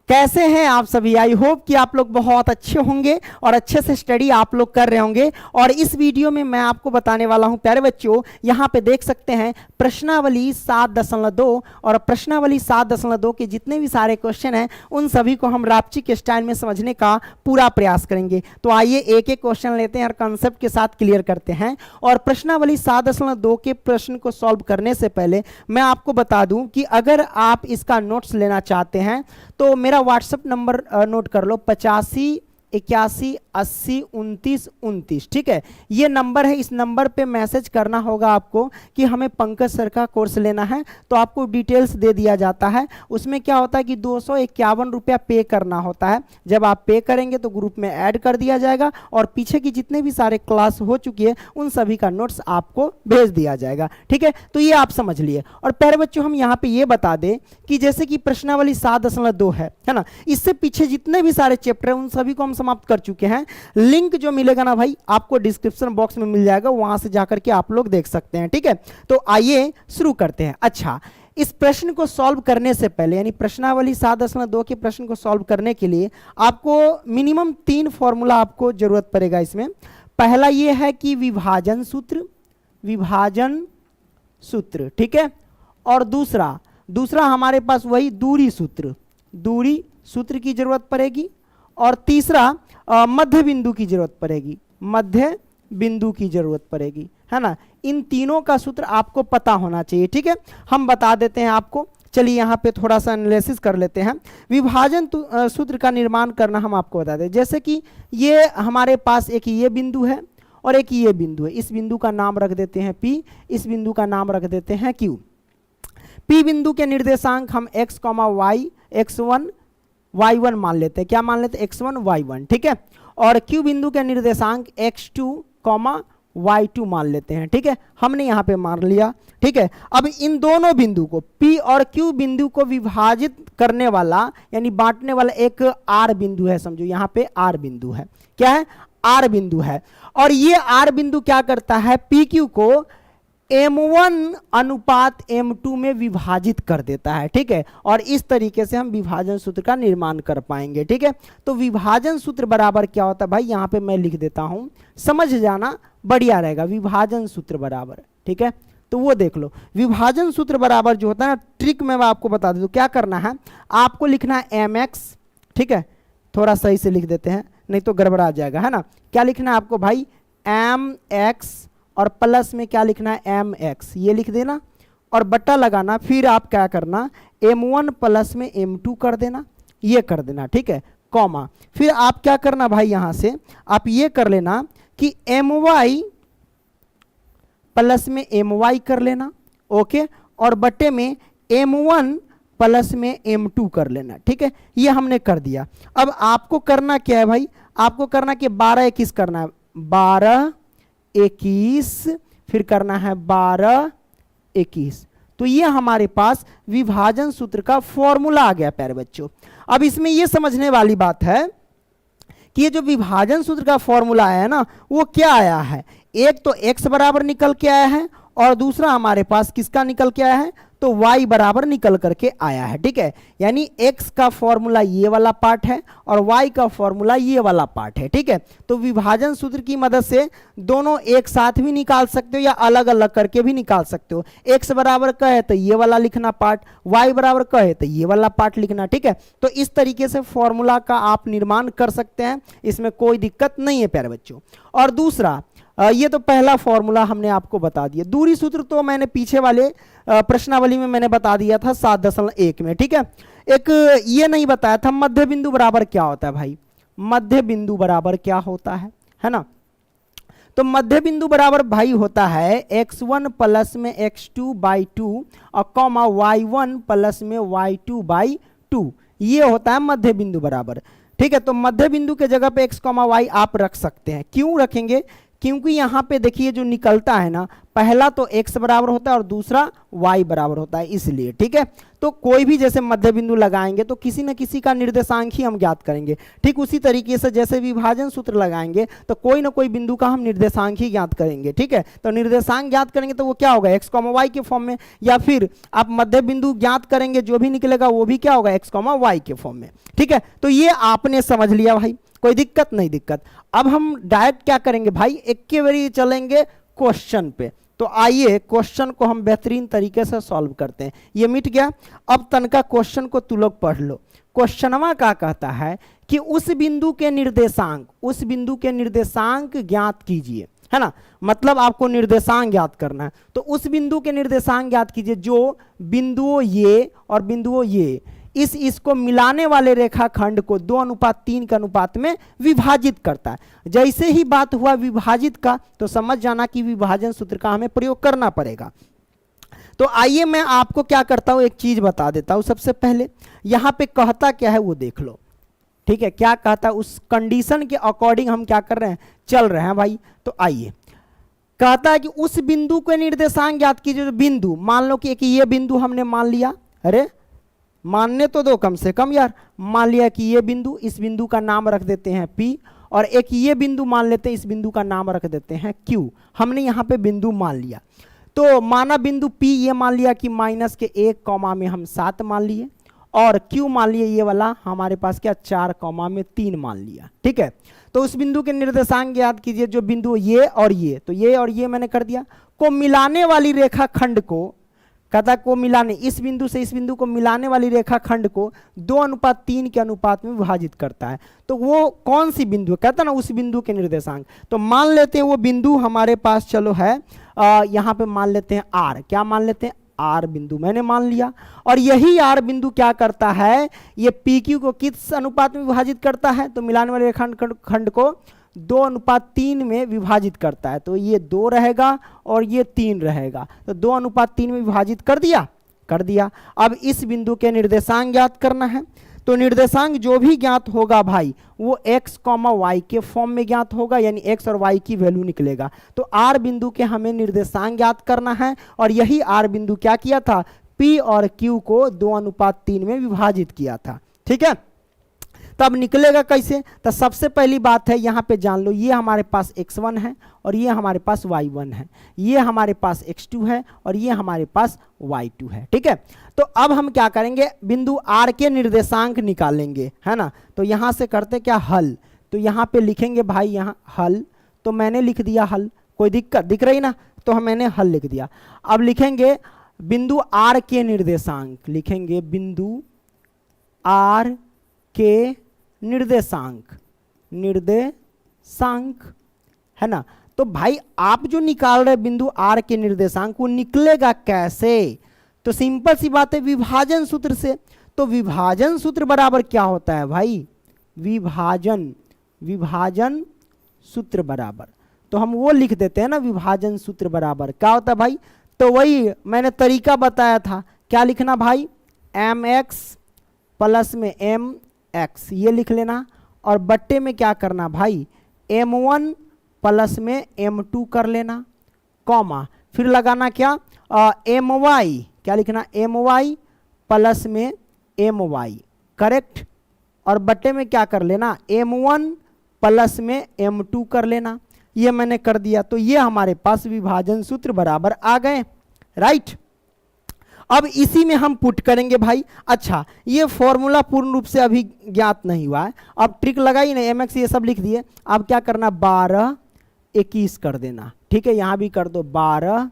कैसे हैं आप सभी। आई होप कि आप लोग बहुत अच्छे होंगे और अच्छे से स्टडी आप लोग कर रहे होंगे। और इस वीडियो में मैं आपको बताने वाला हूं प्यारे बच्चों, यहां पे देख सकते हैं प्रश्नावली 7.2 और प्रश्नावली 7.2 के जितने भी सारे क्वेश्चन हैं उन सभी को हम रापची के स्टाइल में समझने का पूरा प्रयास करेंगे। तो आइए एक एक क्वेश्चन लेते हैं और कंसेप्ट के साथ क्लियर करते हैं। और प्रश्नावली 7.2 के प्रश्न को सॉल्व करने से पहले मैं आपको बता दूं कि अगर आप इसका नोट्स लेना चाहते हैं तो मेरा व्हाट्सएप नंबर नोट कर लो, 85 81 80 29 29। ठीक है, ये नंबर है। इस नंबर पे मैसेज करना होगा आपको कि हमें पंकज सर का कोर्स लेना है, तो आपको डिटेल्स दे दिया जाता है। उसमें क्या होता है कि 251 रुपया पे करना होता है। जब आप पे करेंगे तो ग्रुप में ऐड कर दिया जाएगा और पीछे की जितने भी सारे क्लास हो चुकी है उन सभी का नोट्स आपको भेज दिया जाएगा। ठीक है, तो ये आप समझ लिए। और प्यारे बच्चों हम यहाँ पे ये बता दें कि जैसे कि प्रश्नावली 7.2 है ना, इससे पीछे जितने भी सारे चैप्टर हैं उन सभी को हम समाप्त कर चुके हैं। लिंक जो मिलेगा ना भाई आपको डिस्क्रिप्शन बॉक्स में मिल जाएगा, वहां से जाकर के आप लोग देख सकते हैं। ठीक है, तो आइए शुरू करते हैं। अच्छा, इस प्रश्न को सॉल्व करने से पहले यानी प्रश्नावली 7.2 के प्रश्न को सॉल्व करने के लिए आपको मिनिमम 3 फॉर्मूला आपको जरूरत पड़ेगा इसमें। पहला ये है कि विभाजन सूत्र, विभाजन सूत्र। ठीक है, और दूसरा हमारे पास वही दूरी सूत्र, दूरी सूत्र की जरूरत पड़ेगी। और तीसरा मध्य बिंदु की जरूरत पड़ेगी, मध्य बिंदु की जरूरत पड़ेगी, है ना। इन तीनों का सूत्र आपको पता होना चाहिए। ठीक है, हम बता देते हैं आपको। चलिए यहाँ पे थोड़ा सा एनालिसिस कर लेते हैं। विभाजन सूत्र का निर्माण करना हम आपको बता दें। जैसे कि ये हमारे पास एक ये बिंदु है और एक ये बिंदु है। इस बिंदु का नाम रख देते हैं P, इस बिंदु का नाम रख देते हैं Q। P बिंदु के निर्देशांक हम x, y, x1 y1 मान लेते हैं। क्या मान लेते हैं? x1 y1। ठीक है, और Q बिंदु के निर्देशांक x2, y2 मान लेते हैं। ठीक है, हमने यहाँ पे मान लिया। ठीक है, अब इन दोनों बिंदु को P और Q बिंदु को विभाजित करने वाला यानी बांटने वाला एक R बिंदु है। समझो यहाँ पे R बिंदु है। क्या है? R बिंदु है। और ये R बिंदु क्या करता है? PQ को M1 अनुपात M2 में विभाजित कर देता है। ठीक है, और इस तरीके से हम विभाजन सूत्र का निर्माण कर पाएंगे। ठीक है, तो विभाजन सूत्र बराबर क्या होता है भाई, यहाँ पे मैं लिख देता हूं, समझ जाना बढ़िया रहेगा। विभाजन सूत्र बराबर, ठीक है, तो वो देख लो। विभाजन सूत्र बराबर जो होता है ना, ट्रिक मैं आपको बता दूं। क्या करना है, आपको लिखना है mx। ठीक है, थोड़ा सही से लिख देते हैं नहीं तो गड़बड़ा जाएगा, है ना। क्या लिखना है आपको भाई? mx और प्लस में क्या लिखना है? mx, ये लिख देना और बट्टा लगाना। फिर आप क्या करना, m1 प्लस में m2 कर देना, ये कर देना। ठीक है, कॉमा। फिर आप क्या करना भाई, यहां से आप ये कर लेना कि my प्लस में my कर लेना। ओके, और बट्टे में m1 प्लस में m2 कर लेना। ठीक है, ये हमने कर दिया। अब आपको करना क्या है भाई, आपको करना कि 12 21 करना है, 12 21, फिर करना है 12 21। तो ये हमारे पास विभाजन सूत्र का फॉर्मूला आ गया प्यारे बच्चों। अब इसमें ये समझने वाली बात है कि ये जो विभाजन सूत्र का फॉर्मूला आया है ना, वो क्या आया है? एक तो x बराबर निकल के आया है और दूसरा हमारे पास किसका निकल के आया है? तो y बराबर निकल करके आया है। ठीक है, यानी x का फॉर्मूला ये वाला पार्ट है और y का फॉर्मूला ये वाला पार्ट है। ठीक है, तो विभाजन सूत्र की मदद से दोनों एक साथ भी निकाल सकते हो या अलग अलग करके भी निकाल सकते हो। x बराबर का है तो ये वाला लिखना पार्ट, y बराबर का है तो ये वाला पार्ट लिखना। ठीक है, तो इस तरीके से फॉर्मूला का आप निर्माण कर सकते हैं, इसमें कोई दिक्कत नहीं है प्यारे बच्चों। और दूसरा, ये तो पहला फॉर्मूला हमने आपको बता दिया। दूरी सूत्र तो मैंने पीछे वाले प्रश्नावली में मैंने बता दिया था 7.1 में। ठीक है, एक ये नहीं बताया था मध्य बिंदु बराबर क्या होता है भाई। मध्य बिंदु बराबर क्या होता है ना। तो मध्य बिंदु बराबर भाई होता है x1 प्लस में x2/2 और कॉमा y1 प्लस में y2/2, ये होता है मध्य बिंदु बराबर। ठीक है, तो मध्य बिंदु के जगह पे x, y आप रख सकते हैं। क्यों रखेंगे? क्योंकि यहाँ पे देखिए जो निकलता है ना, पहला तो x बराबर होता है और दूसरा y बराबर होता है, इसलिए ठीक है। तो कोई भी जैसे मध्य बिंदु लगाएंगे तो किसी न किसी का निर्देशांक ही हम ज्ञात करेंगे। ठीक उसी तरीके से जैसे विभाजन सूत्र लगाएंगे तो कोई ना कोई बिंदु का हम निर्देशांक ही ज्ञात करेंगे। ठीक है, तो निर्देशांक ज्ञात करेंगे तो वो क्या होगा, x, y के फॉर्म में, या फिर आप मध्य बिंदु ज्ञात करेंगे, जो भी निकलेगा वो भी क्या होगा, x, y के फॉर्म में। ठीक है, तो ये आपने समझ लिया भाई, कोई दिक्कत नहीं दिक्कत। अब हम डायरेक्ट क्या करेंगे भाई, एक के बारी चलेंगे क्वेश्चन पे। तो आइए क्वेश्चन को हम बेहतरीन तरीके से सॉल्व करते हैं। ये मिट गया। अब तनका क्वेश्चन को तू लोग पढ़ लो। क्वेश्चनवा क्या कहता है कि उस बिंदु के निर्देशांक ज्ञात कीजिए, है ना, मतलब आपको निर्देशांक ज्ञात करना है। तो उस बिंदु के निर्देशांक ज्ञात कीजिए जो बिंदुओं ये और बिंदुओं ये इसको मिलाने वाले रेखाखंड को 2:3 के अनुपात में विभाजित करता है। जैसे ही बात हुआ विभाजित का तो समझ जाना कि विभाजन सूत्र का हमें प्रयोग करना पड़ेगा। तो आइए मैं आपको क्या करता हूं, एक चीज बता देता हूं। सबसे पहले यहां पे कहता क्या है वो देख लो। ठीक है, क्या कहता है, उस कंडीशन के अकॉर्डिंग हम क्या कर रहे हैं, चल रहे हैं भाई। तो आइए, कहता है कि उस बिंदु के निर्देशांक ज्ञात कीजिए जो बिंदु, मान लो कि एक ये बिंदु हमने मान लिया, अरे मानने तो दो कम से कम यार, मान लिया कि ये बिंदु, इस बिंदु का नाम रख देते हैं P, और एक ये बिंदु मान लेते हैं, इस बिंदु का नाम रख देते हैं Q। हमने यहाँ पे बिंदु मान लिया। तो माना बिंदु P ये मान लिया कि माइनस के 1 कॉमा में हम 7 मान लिए, और Q मान लिए ये वाला हमारे पास क्या 4 कॉमा में 3 मान लिया। ठीक है, तो उस बिंदु के निर्देशांक याद कीजिए जो बिंदु ये और ये, तो ये और ये मैंने कर दिया, को मिलाने वाली रेखाखंड को, कहता को मिलाने, इस बिंदु से इस बिंदु को मिलाने वाली रेखाखंड को 2:3 के अनुपात में विभाजित करता है। तो वो कौन सी बिंदु है, कहता ना उस बिंदु के निर्देशांक। तो मान लेते हैं वो बिंदु हमारे पास चलो है, यहाँ पे मान लेते हैं R, क्या मान लेते हैं, R बिंदु मैंने मान लिया। और यही R बिंदु क्या करता है, ये PQ को किस अनुपात में विभाजित करता है, तो मिलाने वाले रेखाखंड को 2:3 में विभाजित करता है। तो ये 2 रहेगा और ये 3 रहेगा, तो 2:3 में विभाजित कर दिया। अब इस बिंदु के निर्देशांक ज्ञात करना है। तो निर्देशांक जो भी ज्ञात होगा भाई वो x, y के फॉर्म में ज्ञात होगा, यानी x और y की वैल्यू निकलेगा। तो R बिंदु के हमें निर्देशांक ज्ञात करना है, और यही R बिंदु क्या किया था, P और Q को 2:3 में विभाजित किया था। ठीक है, तब निकलेगा कैसे, तो सबसे पहली बात है यहाँ पे जान लो, ये हमारे पास x1 है और ये हमारे पास y1 है, ये हमारे पास x2 है और ये हमारे पास y2 है। ठीक है, तो अब हम क्या करेंगे, बिंदु R के निर्देशांक निकालेंगे, है ना। तो यहाँ से करते क्या, हल। तो यहाँ पे लिखेंगे भाई, यहाँ हल, तो मैंने लिख दिया हल, कोई दिक्कत दिख रही ना, तो मैंने हल लिख दिया। अब लिखेंगे बिंदु R के निर्देशांक, लिखेंगे बिंदु R के निर्देशांक है ना। तो भाई आप जो निकाल रहे बिंदु R के निर्देशांक वो निकलेगा कैसे, तो सिंपल सी बात है, विभाजन सूत्र से। तो विभाजन सूत्र बराबर क्या होता है भाई, विभाजन सूत्र बराबर, तो हम वो लिख देते हैं ना, विभाजन सूत्र बराबर क्या होता है भाई, तो वही मैंने तरीका बताया था, क्या लिखना भाई, mx प्लस में mx ये लिख लेना, और बट्टे में क्या करना भाई, m1 प्लस में m2 कर लेना, कॉमा फिर लगाना क्या, my क्या लिखना, my प्लस में my, करेक्ट, और बट्टे में क्या कर लेना, m1 प्लस में m2 कर लेना। ये मैंने कर दिया, तो ये हमारे पास विभाजन सूत्र बराबर आ गए, राइट। अब इसी में हम पुट करेंगे भाई। अच्छा, ये फॉर्मूला पूर्ण रूप से अभी ज्ञात नहीं हुआ है, अब ट्रिक लगाई ना, mx ये सब लिख दिए। अब क्या करना, 12 21 कर देना, ठीक है, यहाँ भी कर दो 12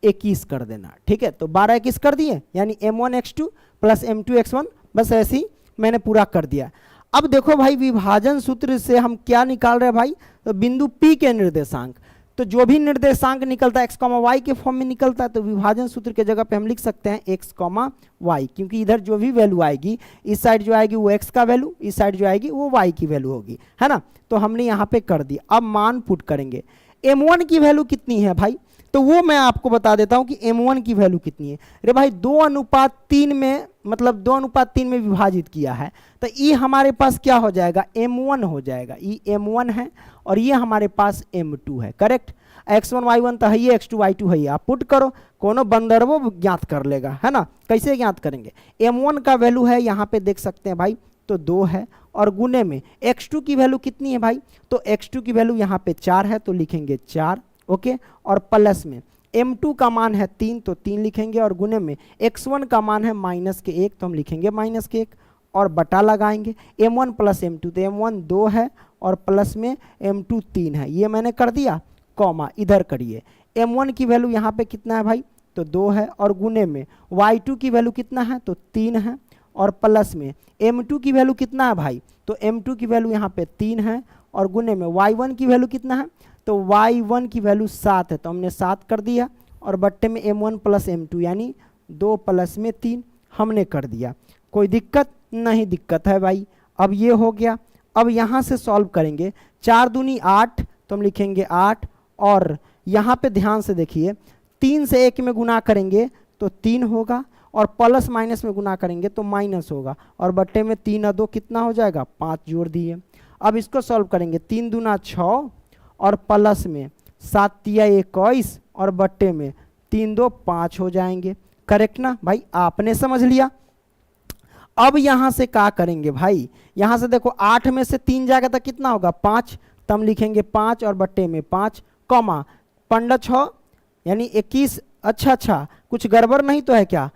21 कर देना, ठीक है। तो 12 21 कर दिए, यानी m1 x2 plus m2 x1, बस ऐसे ही मैंने पूरा कर दिया। अब देखो भाई, विभाजन सूत्र से हम क्या निकाल रहे हैं भाई, तो बिंदु P के निर्देशांक। तो जो भी निर्देशांक निकलता है x, y के फॉर्म में निकलता है, तो विभाजन सूत्र के जगह पे हम लिख सकते हैं x, y, क्योंकि इधर जो भी वैल्यू आएगी, इस साइड जो आएगी वो x का वैल्यू, इस साइड जो आएगी वो y की वैल्यू होगी, है ना। तो हमने यहाँ पे कर दी। अब मान पुट करेंगे, m1 की वैल्यू कितनी है भाई, तो वो मैं आपको बता देता हूं कि m1 की वैल्यू कितनी है। अरे भाई 2:3 में, मतलब 2:3 में विभाजित किया है, तो ये हमारे पास क्या हो जाएगा, m1 हो जाएगा। ये m1 है और ये हमारे पास m2 है। करेक्ट। x1 y1 तो है ये, x2 y2 है ये। आप पुट करो, कोनो बंदर वो ज्ञात कर लेगा, है ना। कैसे ज्ञात करेंगे, m1 का वैल्यू है यहाँ पे देख सकते हैं भाई, तो 2 है, और गुने में x2 की वैल्यू कितनी है भाई, तो x2 की वैल्यू यहाँ पे 4 है, तो लिखेंगे 4। ओके, और प्लस में m2 का मान है 3, तो 3 लिखेंगे, और गुने में x1 का मान है -1, तो हम लिखेंगे -1, और बटा लगाएंगे m1 प्लस m2, तो m1 2 है और प्लस में m2 3 है। ये मैंने कर दिया, कॉमा इधर करिए। m1 की वैल्यू यहाँ पे कितना है भाई, तो 2 है, और गुने में y2 की वैल्यू कितना है, तो 3 है, और प्लस में m2 की वैल्यू कितना है भाई, तो m2 की वैल्यू यहाँ पे 3 है, और गुने में y1 की वैल्यू कितना है, तो y1 की वैल्यू 7 है, तो हमने 7 कर दिया, और बट्टे में m1 प्लस m2 यानी 2 प्लस में 3 हमने कर दिया। कोई दिक्कत नहीं, दिक्कत है भाई। अब ये हो गया। अब यहाँ से सॉल्व करेंगे, 4 दूनी 8, तो हम लिखेंगे 8, और यहाँ पे ध्यान से देखिए, 3 से 1 में गुना करेंगे तो 3 होगा, और प्लस माइनस में गुना करेंगे तो माइनस होगा, और बट्टे में 3 और 2 कितना हो जाएगा, 5 जोड़ दिए। अब इसको सॉल्व करेंगे, 3 दूना 6, और प्लस में 7 तिया 21, और बट्टे में 3 2 5 हो जाएंगे। करेक्ट ना भाई, आपने समझ लिया। अब यहाँ से क्या करेंगे भाई, यहाँ से देखो 8 में से 3 जाएगा तो कितना होगा, 5, तो हम लिखेंगे 5, और बट्टे में 5, कॉमा 15 यानी 21। अच्छा, कुछ गड़बड़ नहीं तो है क्या,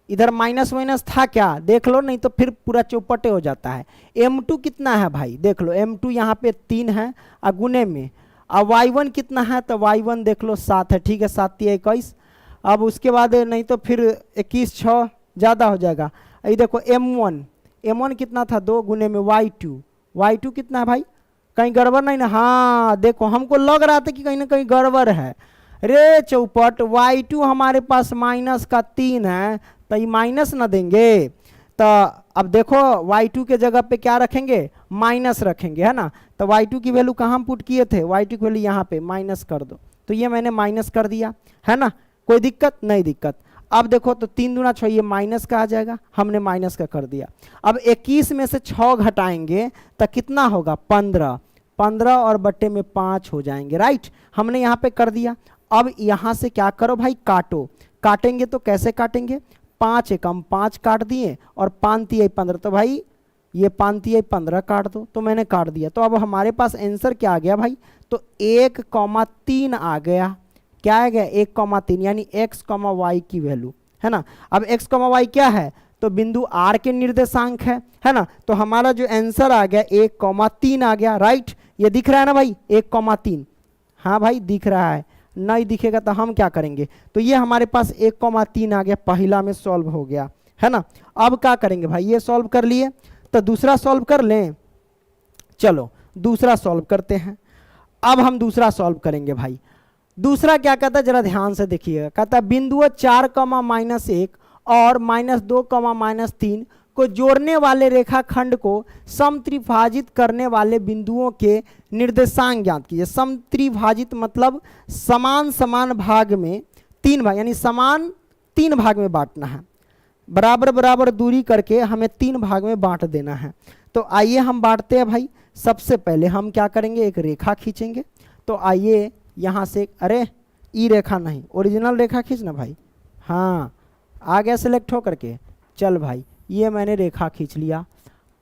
इधर माइनस माइनस था क्या, देख लो, नहीं तो फिर पूरा चौपटे हो जाता है। m2 कितना है भाई, देख लो, m2 यहाँ पे 3 है, और गुने में अब y1 कितना है, तो y1 देख लो 7 है, ठीक है, 7 तिया 21। अब उसके बाद नहीं तो फिर 21 6 ज़्यादा हो जाएगा। ये देखो m1 कितना था, 2, गुने में y2 कितना है भाई, कहीं गड़बड़ नहीं ना, हाँ देखो हमको लग रहा था कि कहीं ना कहीं गड़बड़ है। रे चौपट, y2 हमारे पास -3 है, तो ये माइनस ना देंगे, तो अब देखो y2 के जगह पे क्या रखेंगे, माइनस रखेंगे, है ना। तो y2 की वैल्यू कहाँ पुट किए थे, y2 की वैल्यू यहाँ पे माइनस कर दो, तो ये मैंने माइनस कर दिया, है ना। कोई दिक्कत नहीं, दिक्कत। अब देखो तो 3 दूना 6, ये माइनस का आ जाएगा, हमने माइनस का कर दिया। अब 21 में से 6 घटाएंगे तो कितना होगा, 15 और बट्टे में 5 हो जाएंगे, राइट। हमने यहाँ पे कर दिया। अब यहाँ से क्या करो भाई, काटो। काटेंगे तो कैसे काटेंगे, 5 एकम 5 काट दिए, और 5 तिया 15, तो भाई ये 5 तिया 15 काट दो, तो मैंने काट दिया। तो अब हमारे पास आंसर क्या आ गया भाई, तो 1,3 आ गया। क्या आ गया, 1,3, यानी x, y की वैल्यू, है ना। अब x, y क्या है, तो बिंदु r के निर्देशांक है ना। तो हमारा जो आंसर आ गया 1,3 आ गया, राइट। ये दिख रहा है ना भाई, 1,3, हाँ भाई दिख रहा है। नहीं दिखेगा तो हम क्या करेंगे, तो ये हमारे पास 1,3 आ गया, पहला में सॉल्व हो गया, है ना। अब क्या करेंगे भाई, ये सॉल्व कर लिए, तो दूसरा सॉल्व कर लें। चलो दूसरा सॉल्व करते हैं। अब हम दूसरा सॉल्व करेंगे भाई। दूसरा क्या कहता है, जरा ध्यान से देखिएगा। कहता है बिंदु 4, -1 और -2, -3 को जोड़ने वाले रेखाखंड को समत्रिभाजित करने वाले बिंदुओं के निर्देशांक ज्ञात कीजिए। समत्रिभाजित मतलब समान समान भाग में 3 भाग, यानी समान 3 भाग में बांटना है, बराबर बराबर दूरी करके हमें 3 भाग में बांट देना है। तो आइए हम बांटते हैं भाई। सबसे पहले हम क्या करेंगे, एक रेखा खींचेंगे। तो आइए यहाँ से, अरे ई रेखा नहीं, ओरिजिनल रेखा खींचना भाई। हाँ आ गया सिलेक्ट हो करके, चल भाई ये मैंने रेखा खींच लिया।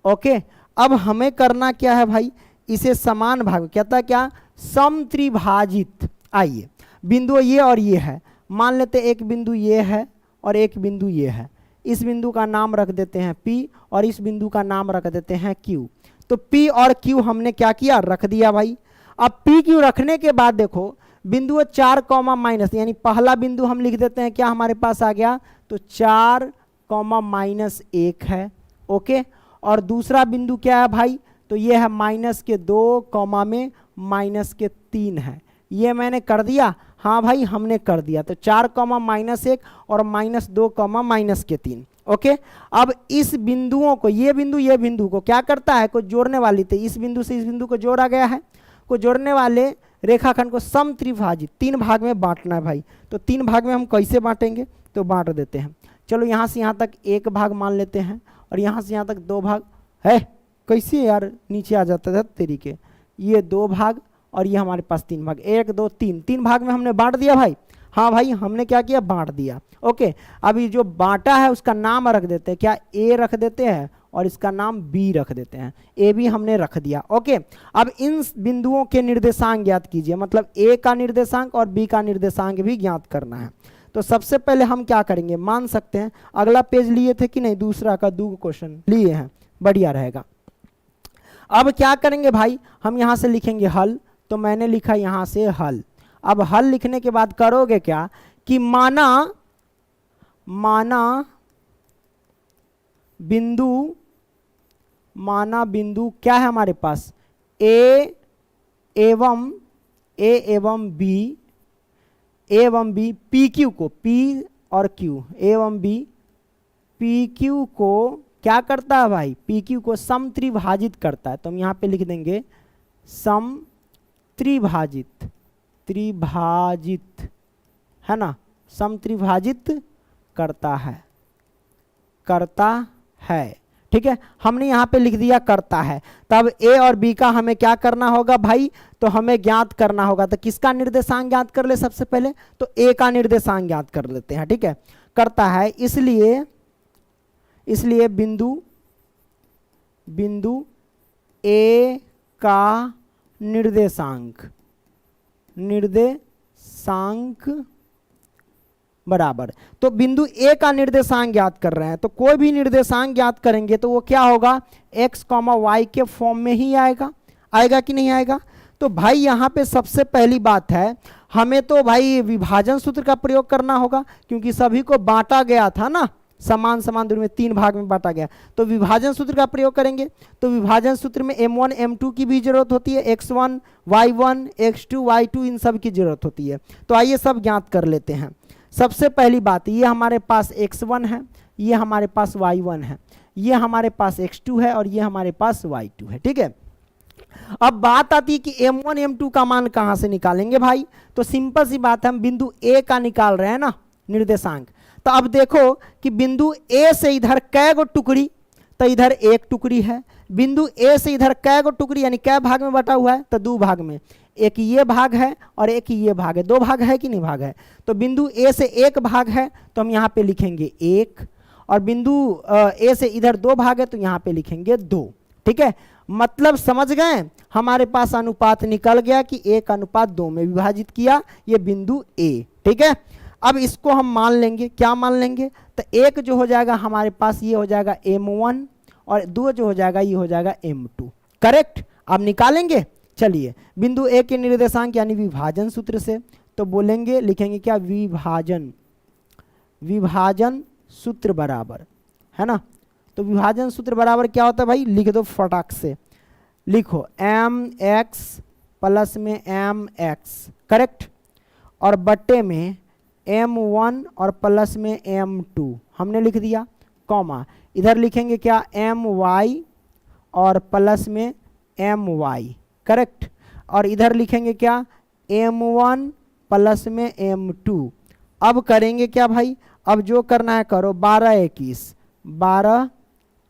ओके, अब हमें करना क्या है भाई, इसे समान भाग में, कहता क्या, समत्रिभाजित। आइए बिंदु ये और ये है, मान लेते एक बिंदु ये है और एक बिंदु ये है। इस बिंदु का नाम रख देते हैं P और इस बिंदु का नाम रख देते हैं Q। तो P और Q हमने क्या किया, रख दिया भाई। अब P Q रखने के बाद देखो बिंदु 4, यानी पहला बिंदु हम लिख देते हैं, क्या हमारे पास आ गया, तो 4, -1 है। ओके, और दूसरा बिंदु क्या है भाई, तो ये है -2, में -3 है। ये मैंने कर दिया, हाँ भाई हमने कर दिया। तो 4, -1 और -2, -3। ओके, अब इस बिंदुओं को, ये बिंदु को क्या करता है, को जोड़ने वाली थी, इस बिंदु से इस बिंदु को जोड़ा गया है, को जोड़ने वाले रेखाखंड को समत्रिभाजित 3 भाग में बांटना है भाई। तो 3 भाग में हम कैसे बांटेंगे, तो बांट देते हैं। चलो यहाँ से यहाँ तक 1 भाग मान लेते हैं और यहाँ से यहाँ तक 2 भाग है। कैसे यार नीचे आ जाता था तेरी के, ये 2 भाग और ये हमारे पास 3 भाग, 1 2 3, 3 भाग में हमने बांट दिया भाई। हाँ भाई हमने क्या किया, बांट दिया। ओके, अभी जो बांटा है उसका नाम रख देते हैं, क्या ए रख देते हैं और इसका नाम बी रख देते हैं। ए भी हमने रख दिया। ओके, अब इन बिंदुओं के निर्देशांक ज्ञात कीजिए, मतलब ए का निर्देशांक और बी का निर्देशांक भी ज्ञात करना है। तो सबसे पहले हम क्या करेंगे, मान सकते हैं अगला पेज लिए थे कि नहीं, दूसरा का 2 क्वेश्चन लिए हैं, बढ़िया रहेगा। अब क्या करेंगे भाई, हम यहाँ से लिखेंगे हल। तो मैंने लिखा यहाँ से हल। अब हल लिखने के बाद करोगे क्या कि माना बिंदु क्या है हमारे पास, ए एवं बी पी क्यू को, पी और क्यू एवं बी पी क्यू को क्या करता है भाई, पी क्यू को समत्रिभाजित करता है। तो हम यहाँ पे लिख देंगे समत्रिभाजित, त्रिभाजित है ना, समत्रिभाजित करता है। ठीक है, हमने यहाँ पे लिख दिया करता है। तब ए और बी का हमें क्या करना होगा भाई, तो हमें ज्ञात करना होगा। तो किसका निर्देशांक ज्ञात कर ले सबसे पहले, तो ए का निर्देशांक ज्ञात कर लेते हैं। ठीक है, करता है, इसलिए बिंदु ए का निर्देशांक बराबर, तो बिंदु ए का निर्देशांक ज्ञात कर रहे हैं। तो कोई भी निर्देशांक ज्ञात करेंगे तो वो क्या होगा, x, y के फॉर्म में ही आएगा कि नहीं आएगा। तो भाई यहाँ पे सबसे पहली बात है, हमें तो भाई विभाजन सूत्र का प्रयोग करना होगा, क्योंकि सभी को बांटा गया था ना, समान दूरी में 3 भाग में बांटा गया। तो विभाजन सूत्र का प्रयोग करेंगे। तो विभाजन सूत्र में m1 m2 की भी जरूरत होती है, x1 y1 x2 y2 इन सब की जरूरत होती है। तो आइए सब ज्ञात कर लेते हैं। सबसे पहली बात, ये हमारे पास x1 है, ये हमारे पास y1 है, ये हमारे पास x2 है और ये हमारे पास y2 है। ठीक है, अब बात आती है कि m1 m2 का मान कहाँ से निकालेंगे भाई। तो सिंपल सी बात है, हम बिंदु a का निकाल रहे हैं ना निर्देशांक। तो अब देखो कि बिंदु a से इधर कै गो टुकड़ी, तो इधर 1 टुकड़ी है। बिंदु a से इधर कै गो टुकड़ी यानी कै भाग में बटा हुआ है, तो 2 भाग में, एक ये भाग है और एक ये भाग है, 2 भाग है कि नहीं भाग है। तो बिंदु a से 1 भाग है तो हम यहाँ पे लिखेंगे 1, और बिंदु a से इधर 2 भाग है तो यहाँ पे लिखेंगे 2। ठीक है, मतलब समझ गए, हमारे पास अनुपात निकल गया कि 1:2 में विभाजित किया ये बिंदु a। ठीक है, अब इसको हम मान लेंगे, क्या मान लेंगे, तो 1 जो हो जाएगा हमारे पास ये हो जाएगा m1 और 2 जो हो जाएगा ये हो जाएगा m2। करेक्ट, अब निकालेंगे। चलिए, बिंदु ए के निर्देशांक यानी विभाजन सूत्र से, तो बोलेंगे लिखेंगे क्या, विभाजन सूत्र बराबर है ना। तो विभाजन सूत्र बराबर क्या होता है भाई, लिख दो फटाक से, लिखो mx प्लस में mx, करेक्ट, और बट्टे में m1 और प्लस में m2 हमने लिख दिया, कॉमा इधर लिखेंगे क्या my और प्लस में my, करेक्ट, और इधर लिखेंगे क्या m1 प्लस में m2। अब करेंगे क्या भाई, अब जो करना है करो, 12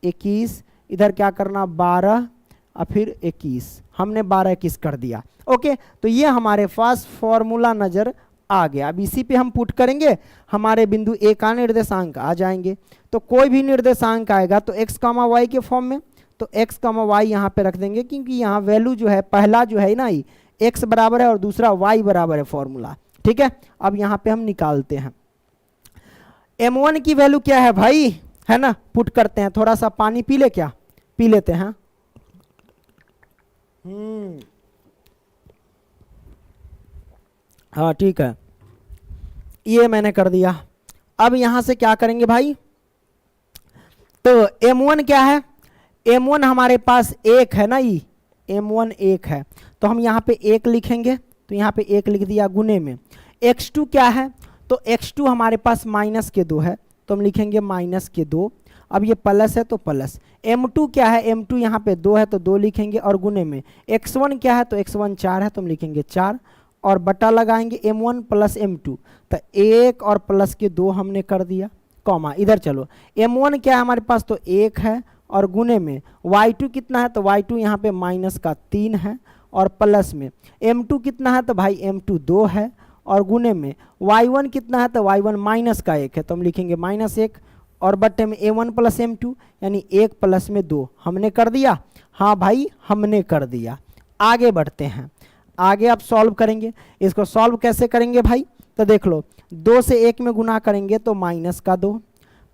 21 इधर क्या करना 12 और फिर 21, हमने 12 21 कर दिया। ओके, तो ये हमारे पास फॉर्मूला नजर आ गया। अब इसी पे हम पुट करेंगे, हमारे बिंदु ए का निर्देशांक आ जाएंगे। तो कोई भी निर्देशांक आएगा तो x, y के फॉर्म में, तो x, y यहाँ पे रख देंगे, क्योंकि यहाँ वैल्यू जो है, पहला जो है ना x बराबर है और दूसरा y बराबर है फॉर्मूला। ठीक है, अब यहाँ पे हम निकालते हैं m1 की वैल्यू क्या है भाई, है ना, पुट करते हैं। थोड़ा सा पानी पी ले, क्या पी लेते हैं। हाँ ठीक है, ये मैंने कर दिया। अब यहां से क्या करेंगे भाई, तो m1 क्या है, m1 हमारे पास 1 है ना, m1 1 है, तो हम यहाँ पे 1 लिखेंगे, तो यहाँ पे 1 लिख दिया गुने में। x2 क्या है, तो x2 हमारे पास -2 है, तो हम लिखेंगे -2, अब ये प्लस है तो प्लस, m2 क्या है, m2 यहाँ पे 2 है तो 2 लिखेंगे, और गुने में x1 क्या है तो x1 4 है तो हम लिखेंगे 4, और बटा लगाएंगे m1 प्लस m2, तो 1 और प्लस के 2 हमने कर दिया, कॉमा इधर चलो, m1 क्या है हमारे पास तो 1 है, और गुने में y2 कितना है तो y2 यहाँ पे माइनस का 3 है, और प्लस में m2 कितना है तो भाई m2 2 है, और गुने में y1 कितना है तो y1 माइनस का 1 है तो हम लिखेंगे -1, और बट्टे में a1 प्लस m2 यानी 1 प्लस में 2 हमने कर दिया। हाँ भाई हमने कर दिया। आगे बढ़ते हैं, आगे आप सॉल्व करेंगे। इसको सॉल्व कैसे करेंगे भाई, तो देख लो, 2 से 1 में गुना करेंगे तो माइनस का 2,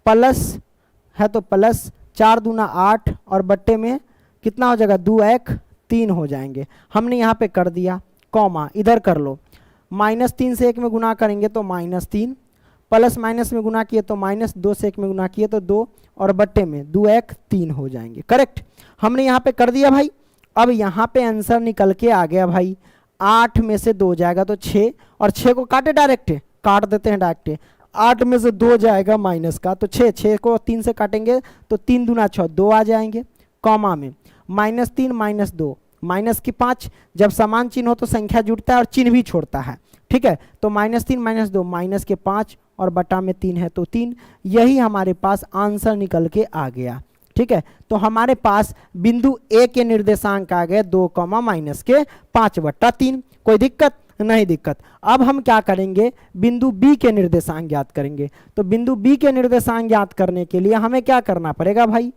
प्लस है तो प्लस 4 दूना 8, और बट्टे में कितना हो जाएगा 2 1 3 हो जाएंगे, हमने यहाँ पे कर दिया, कॉमा इधर कर लो, -3 से 1 में गुना करेंगे तो -3, प्लस माइनस में गुना किए तो -2 से 1 में गुना किए तो 2, और बट्टे में 2 1 3 हो जाएंगे। करेक्ट, हमने यहाँ पे कर दिया भाई। अब यहाँ पे आंसर निकल के आ गया भाई, 8 में से 2 जाएगा तो 6, और 6 को काटे डायरेक्ट, काट देते हैं डायरेक्ट, 8 में से 2 जाएगा माइनस का तो 6, 6 को 3 से काटेंगे तो 3 दूना 6 2 आ जाएंगे, कॉमा में -3 -2 माइनस की 5, जब समान चिन्ह हो तो संख्या जुड़ता है और चिन्ह भी छोड़ता है, ठीक है। तो -3 -2 माइनस के 5, और बटा में 3 है तो 3, यही हमारे पास आंसर निकल के आ गया, ठीक है। तो हमारे पास बिंदु ए के निर्देशांक आ गए 2, -5/3। कोई दिक्कत नहीं, दिक्कत। अब हम क्या करेंगे, बिंदु बी के निर्देशांक ज्ञात करेंगे। तो बिंदु बी के निर्देशांक ज्ञात करने के लिए हमें क्या करना पड़ेगा भाई,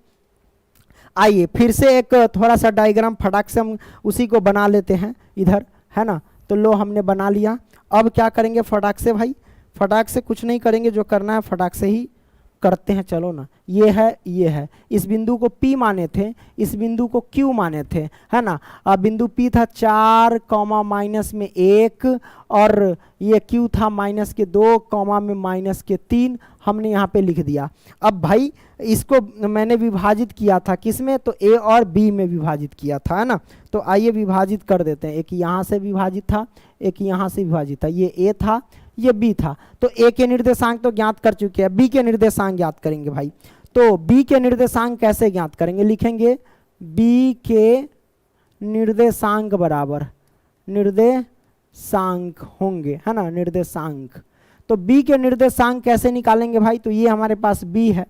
आइए फिर से एक थोड़ा सा डायग्राम फटाक से हम उसी को बना लेते हैं इधर, है ना। तो लो हमने बना लिया। अब क्या करेंगे फटाक से भाई, फटाक से कुछ नहीं करेंगे, जो करना है फटाक से ही करते हैं, चलो ना। ये है, इस बिंदु को P माने थे, इस बिंदु को Q माने थे, है ना। अब बिंदु P था 4, माइनस में 1, और ये Q था -2, कॉमा में -3, हमने यहाँ पे लिख दिया। अब भाई इसको मैंने विभाजित किया था किसमें, तो A और B में विभाजित किया था, है ना। तो आइए विभाजित कर देते हैं, एक यहाँ से विभाजित था, एक यहाँ से विभाजित था, ये A था, ये B था। तो A के निर्देशांक तो ज्ञात कर चुके हैं, B के निर्देशांक ज्ञात करेंगे भाई। तो B के निर्देशांक कैसे ज्ञात करेंगे, लिखेंगे B के निर्देशांक बराबर निर्देशांक होंगे, है ना, निर्देशांक। तो B के निर्देशांक कैसे निकालेंगे भाई, तो ये हमारे पास B है,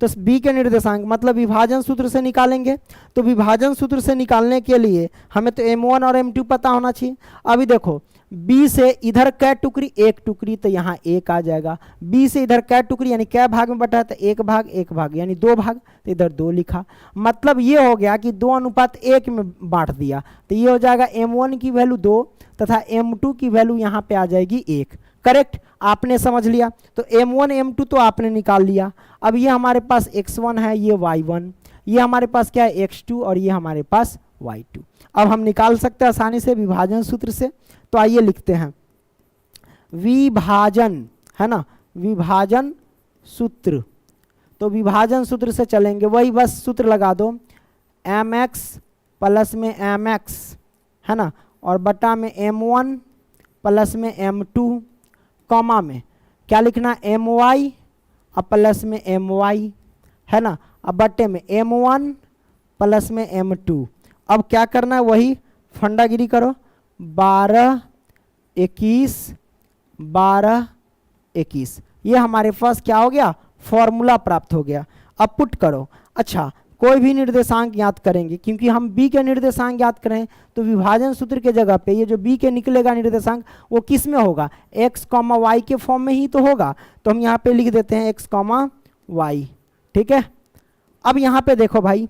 तो B के निर्देशांक मतलब विभाजन सूत्र से निकालेंगे। तो विभाजन सूत्र से निकालने के लिए हमें तो m1 और m2 पता होना चाहिए। अभी देखो B से इधर कै टुकड़ी, 1 टुकड़ी, तो यहाँ 1 आ जाएगा। B से इधर कै टुकड़ी यानी कै भाग में बटा है, तो 1 भाग यानी 2 भाग, तो इधर 2 लिखा। मतलब ये हो गया कि 2:1 में बांट दिया, तो ये हो जाएगा m1 की वैल्यू 2 तथा m2 की वैल्यू यहाँ पे आ जाएगी 1। करेक्ट, आपने समझ लिया। तो m1 m2 तो आपने निकाल लिया। अब ये हमारे पास x1 है, ये y1, ये हमारे पास क्या है x2, और ये हमारे पास y2। अब हम निकाल सकते हैं आसानी से विभाजन सूत्र से। तो आइए लिखते हैं विभाजन, है ना, विभाजन सूत्र। तो विभाजन सूत्र से चलेंगे, वही बस सूत्र लगा दो, mx प्लस में mx, है ना, और बटा में m1 प्लस में m2, कॉमा में क्या लिखना, my और प्लस में my, है ना, अब बटे में m1 प्लस में m2। अब क्या करना है, वही फंडागिरी करो, 12 21 12 21, ये हमारे पास क्या हो गया, फॉर्मूला प्राप्त हो गया। अब पुट करो। अच्छा, कोई भी निर्देशांक ज्ञात करेंगे, क्योंकि हम B के निर्देशांक ज्ञात करें तो विभाजन सूत्र के जगह पे ये जो B के निकलेगा निर्देशांक वो किस में होगा, x, y के फॉर्म में ही तो होगा। तो हम यहाँ पे लिख देते हैं x, y, ठीक है। अब यहाँ पे देखो भाई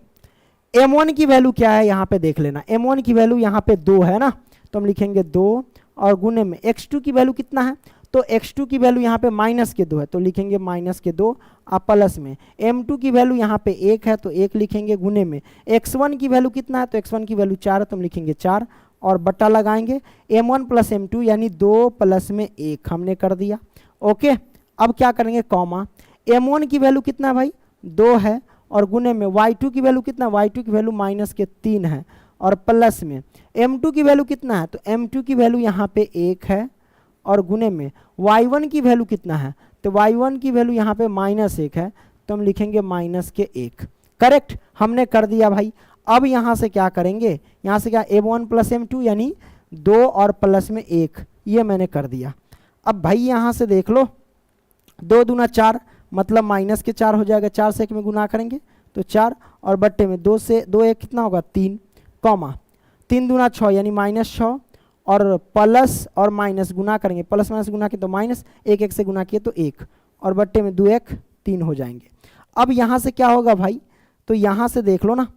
m1 की वैल्यू क्या है, यहाँ पे देख लेना, m1 की वैल्यू यहाँ पे 2 है ना, तो हम लिखेंगे 2, और गुने में x2 की वैल्यू कितना है, तो x2 की वैल्यू यहाँ पे -2 है, तो लिखेंगे -2, और प्लस में m2 की वैल्यू यहाँ पे 1 है, तो 1 लिखेंगे, गुने में x1 की वैल्यू कितना है, तो x1 की वैल्यू 4 है, तो हम लिखेंगे 4, और बट्टा लगाएंगे m1 प्लस m2 यानी 2 प्लस में 1 हमने कर दिया। ओके, अब क्या करेंगे, कॉमा, m1 की वैल्यू कितना है भाई, 2 है, और गुने में y2 की वैल्यू कितना, y2 की वैल्यू -3 है, और प्लस में m2 की वैल्यू कितना है, तो m2 की वैल्यू यहाँ पे 1 है, और गुने में y1 की वैल्यू कितना है, तो y1 की वैल्यू यहाँ पे -1 है, तो हम लिखेंगे माइनस के 1। करेक्ट, हमने कर दिया भाई। अब यहाँ से क्या करेंगे, यहाँ से क्या m1 प्लस m2 यानी 2 और प्लस में 1, ये मैंने कर दिया। अब भाई यहाँ से देख लो 2 दूना 4 मतलब माइनस के 4 हो जाएगा, 4 से 1 में गुना करेंगे तो 4 और बट्टे में 2 से 2 1 कितना होगा 3, कॉमा 3 दूना 6 यानी -6 और प्लस और माइनस गुना करेंगे, प्लस माइनस गुना किए तो माइनस, 1 1 से गुना किए तो 1 और बट्टे में 2 1 3 हो जाएंगे। अब यहाँ से क्या होगा भाई, तो यहाँ से देख लो ना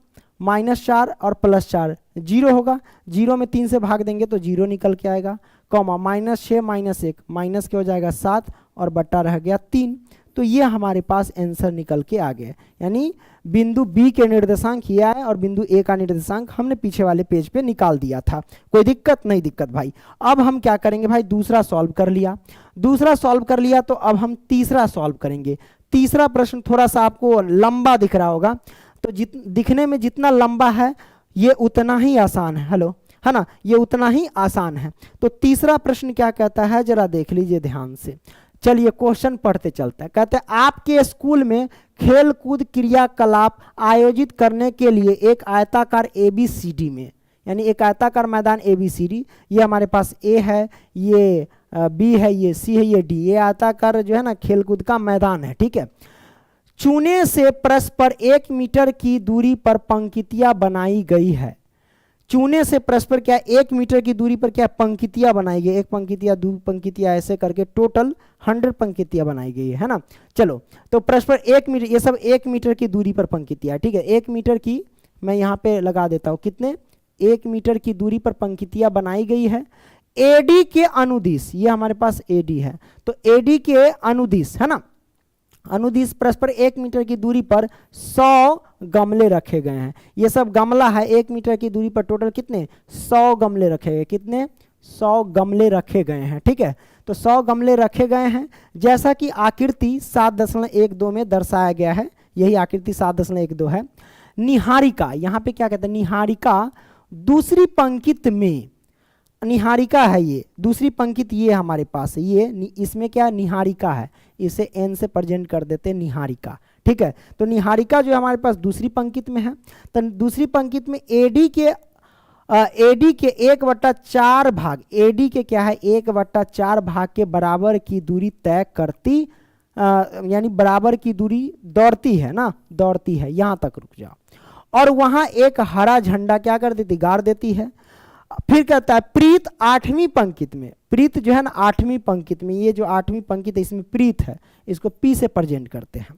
-4 और +4 0 होगा, 0 में 3 से भाग देंगे तो 0 निकल के आएगा, कॉमा -6 -1 माइनस के हो जाएगा 7 और बट्टा रह गया 3। तो ये हमारे पास आंसर निकल के आ गया, यानी बिंदु बी के निर्देशांक ये आए और बिंदु ए का निर्देशांक हमने पीछे वाले पेज पे निकाल दिया था। कोई दिक्कत नहीं दिक्कत भाई। अब हम क्या करेंगे भाई, दूसरा सॉल्व कर लिया, दूसरा सॉल्व कर लिया तो अब हम तीसरा सॉल्व करेंगे। तीसरा प्रश्न थोड़ा सा आपको लंबा दिख रहा होगा, तो दिखने में जितना लंबा है ये उतना ही आसान है, हेलो है ना, ये उतना ही आसान है। तो तीसरा प्रश्न क्या कहता है जरा देख लीजिए ध्यान से। चलिए क्वेश्चन पढ़ते चलते हैं। कहते हैं आपके स्कूल में खेल कूद क्रियाकलाप आयोजित करने के लिए एक आयताकार ABCD में, यानी एक आयताकार मैदान ABCD, ये हमारे पास A है, ये B है, ये C है, ये D, ये आयताकार जो है ना खेल कूद का मैदान है, ठीक है। चूने से परस्पर 1 मीटर की दूरी पर पंक्तियां बनाई गई है। चूने से परस्पर क्या 1 मीटर की दूरी पर क्या पंक्तियां बनाई गई, एक पंक्तियां दो पंक्तियां ऐसे करके टोटल 100 पंक्तियां बनाई गई है ना। चलो तो परस्पर 1 मीटर, ये सब 1 मीटर की दूरी पर पंक्तियां, ठीक है। 1 मीटर की मैं यहाँ पे लगा देता हूँ, कितने 1 मीटर की दूरी पर पंक्तियां बनाई गई है। AD के अनुदिश, ये हमारे पास AD है, तो AD के अनुदिश है ना, अनुदिश परस्पर 1 मीटर की दूरी पर 100 गमले रखे गए हैं। ये सब गमला है, 1 मीटर की दूरी पर टोटल कितने 100 गमले रखे गए, कितने 100 गमले रखे गए हैं, ठीक है। तो 100 गमले रखे गए हैं, जैसा कि आकृति 7.12 में दर्शाया गया है, यही आकृति 7.12 है। निहारिका, यहाँ पे क्या कहते हैं, निहारिका दूसरी पंक्ति में, निहारिका है ये दूसरी पंक्ति, ये हमारे पास है, ये इसमें क्या निहारिका है, इसे n से प्रेजेंट कर देते हैं निहारिका, ठीक है। तो निहारिका जो हमारे पास दूसरी पंक्ति में है, तो दूसरी पंक्ति में AD के 1/4 भाग, AD के क्या है 1/4 भाग के बराबर की दूरी तय करती, यानी बराबर की दूरी दौड़ती है ना, दौड़ती है, यहां तक रुक जाओ। और वहां एक हरा झंडा क्या कर देती, गाड़ देती है। फिर कहता है प्रीत 8वीं पंक्ति में, प्रीत जो है ना 8वीं पंक्ति में, ये जो 8वीं पंक्ति है इसमें प्रीत है, इसको P से प्रेजेंट करते हैं।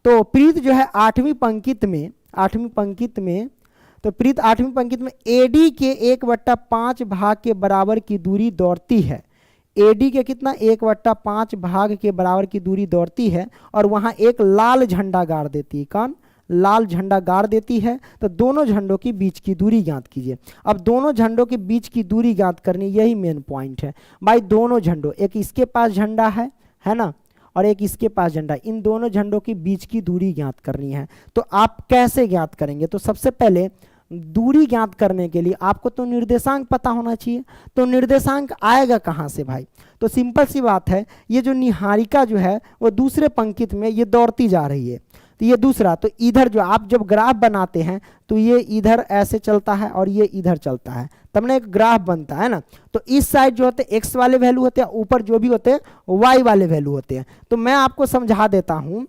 तो प्रीत जो है 8वीं पंक्ति में, 8वीं पंक्ति में, तो प्रीत 8वीं पंक्ति में AD के 1/5 भाग के बराबर की दूरी दौड़ती है। AD के कितना 1/5 भाग के बराबर की दूरी दौड़ती है और वहां एक लाल झंडा गाड़ देती है, कौन लाल झंडा गाड़ देती है। तो दोनों झंडों के बीच की दूरी ज्ञात कीजिए। अब दोनों झंडों के बीच की दूरी ज्ञात करनी, यही मेन पॉइंट है भाई। दोनों झंडों, एक इसके पास झंडा है ना, और एक इसके पास झंडा, इन दोनों झंडों के बीच की दूरी ज्ञात करनी है। तो आप कैसे ज्ञात करेंगे, तो सबसे पहले दूरी ज्ञात करने के लिए आपको तो निर्देशांक पता होना चाहिए। तो निर्देशांक आएगा कहाँ से भाई, तो सिंपल सी बात है, ये जो निहारिका जो है वो दूसरे पंक्ति में ये दौड़ती जा रही है, तो ये दूसरा, तो इधर जो आप जब ग्राफ बनाते हैं तो ये इधर ऐसे चलता है और ये इधर चलता है, तब ना एक ग्राफ बनता है ना। तो इस साइड जो होते हैं x वाले वैल्यू होते हैं, ऊपर जो भी होते हैं y वाले वैल्यू होते हैं। तो मैं आपको समझा देता हूं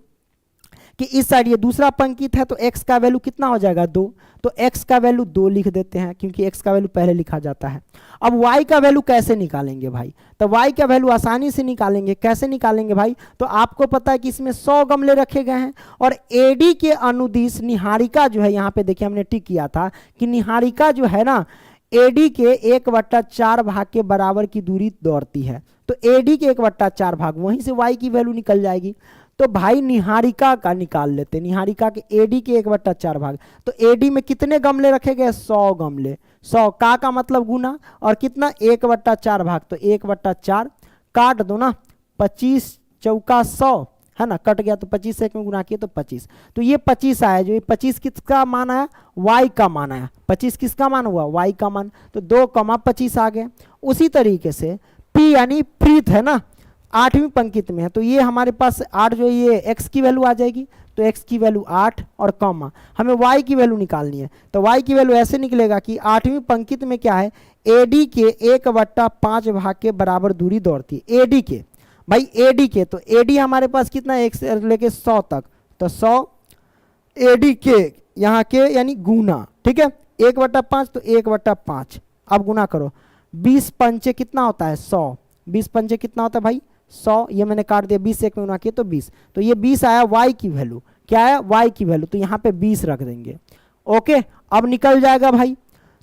कि इस साइड ये दूसरा पंक्ति है, तो x का वैल्यू कितना हो जाएगा 2, तो x का वैल्यू 2 लिख देते हैं, क्योंकि x का वैल्यू पहले लिखा जाता है। अब y का वैल्यू कैसे निकालेंगे भाई, तो y का वैल्यू आसानी से निकालेंगे। कैसे निकालेंगे भाई, तो आपको पता है कि इसमें 100 गमले रखे गए हैं और AD के अनुदिश निहारिका जो है, यहाँ पे देखिए हमने टिक किया था कि निहारिका जो है ना AD के 1/4 भाग के बराबर की दूरी दौड़ती है। तो AD के 1/4 भाग, वहीं से y की वैल्यू निकल जाएगी। तो भाई निहारिका का निकाल लेते, निहारिका के AD के 1/4 भाग, तो AD में कितने गमले रखे गए 100 गमले, 100 का मतलब गुना, और कितना 1/4 भाग, तो 1/4 काट दो ना, 25 चौका 100 है ना, कट गया तो 25 से 1 में गुना किए तो 25, तो ये 25 आया। जो ये 25 किसका मान आया, y का मान आया। 25 किसका मान हुआ, y का मान, तो 2, 25 आ गए। उसी तरीके से P यानी प्रीत है ना, 8वीं पंक्ति में है, तो ये हमारे पास 8 जो ये x की वैल्यू आ जाएगी, तो x की वैल्यू 8 और कॉमा हमें y की वैल्यू निकालनी है। तो y की वैल्यू ऐसे निकलेगा कि 8वीं पंक्ति में क्या है, AD के 1/5 भाग के बराबर दूरी दौड़ती है। AD के भाई AD के, तो AD हमारे पास कितना है, 1 से लेके 100 तक, तो 100 AD के यहाँ के यानी गुना, ठीक है, 1/5 तो 1/5 अब गुना करो, 20 पंचे कितना होता है 100, 20 पंचे कितना होता है भाई 100, ये मैंने काट दिया, 20 से 1 में गुना किया तो 20, तो ये 20 आया y की वैल्यू, क्या आया y की वैल्यू, तो यहाँ पे 20 रख देंगे। ओके, अब निकल जाएगा भाई।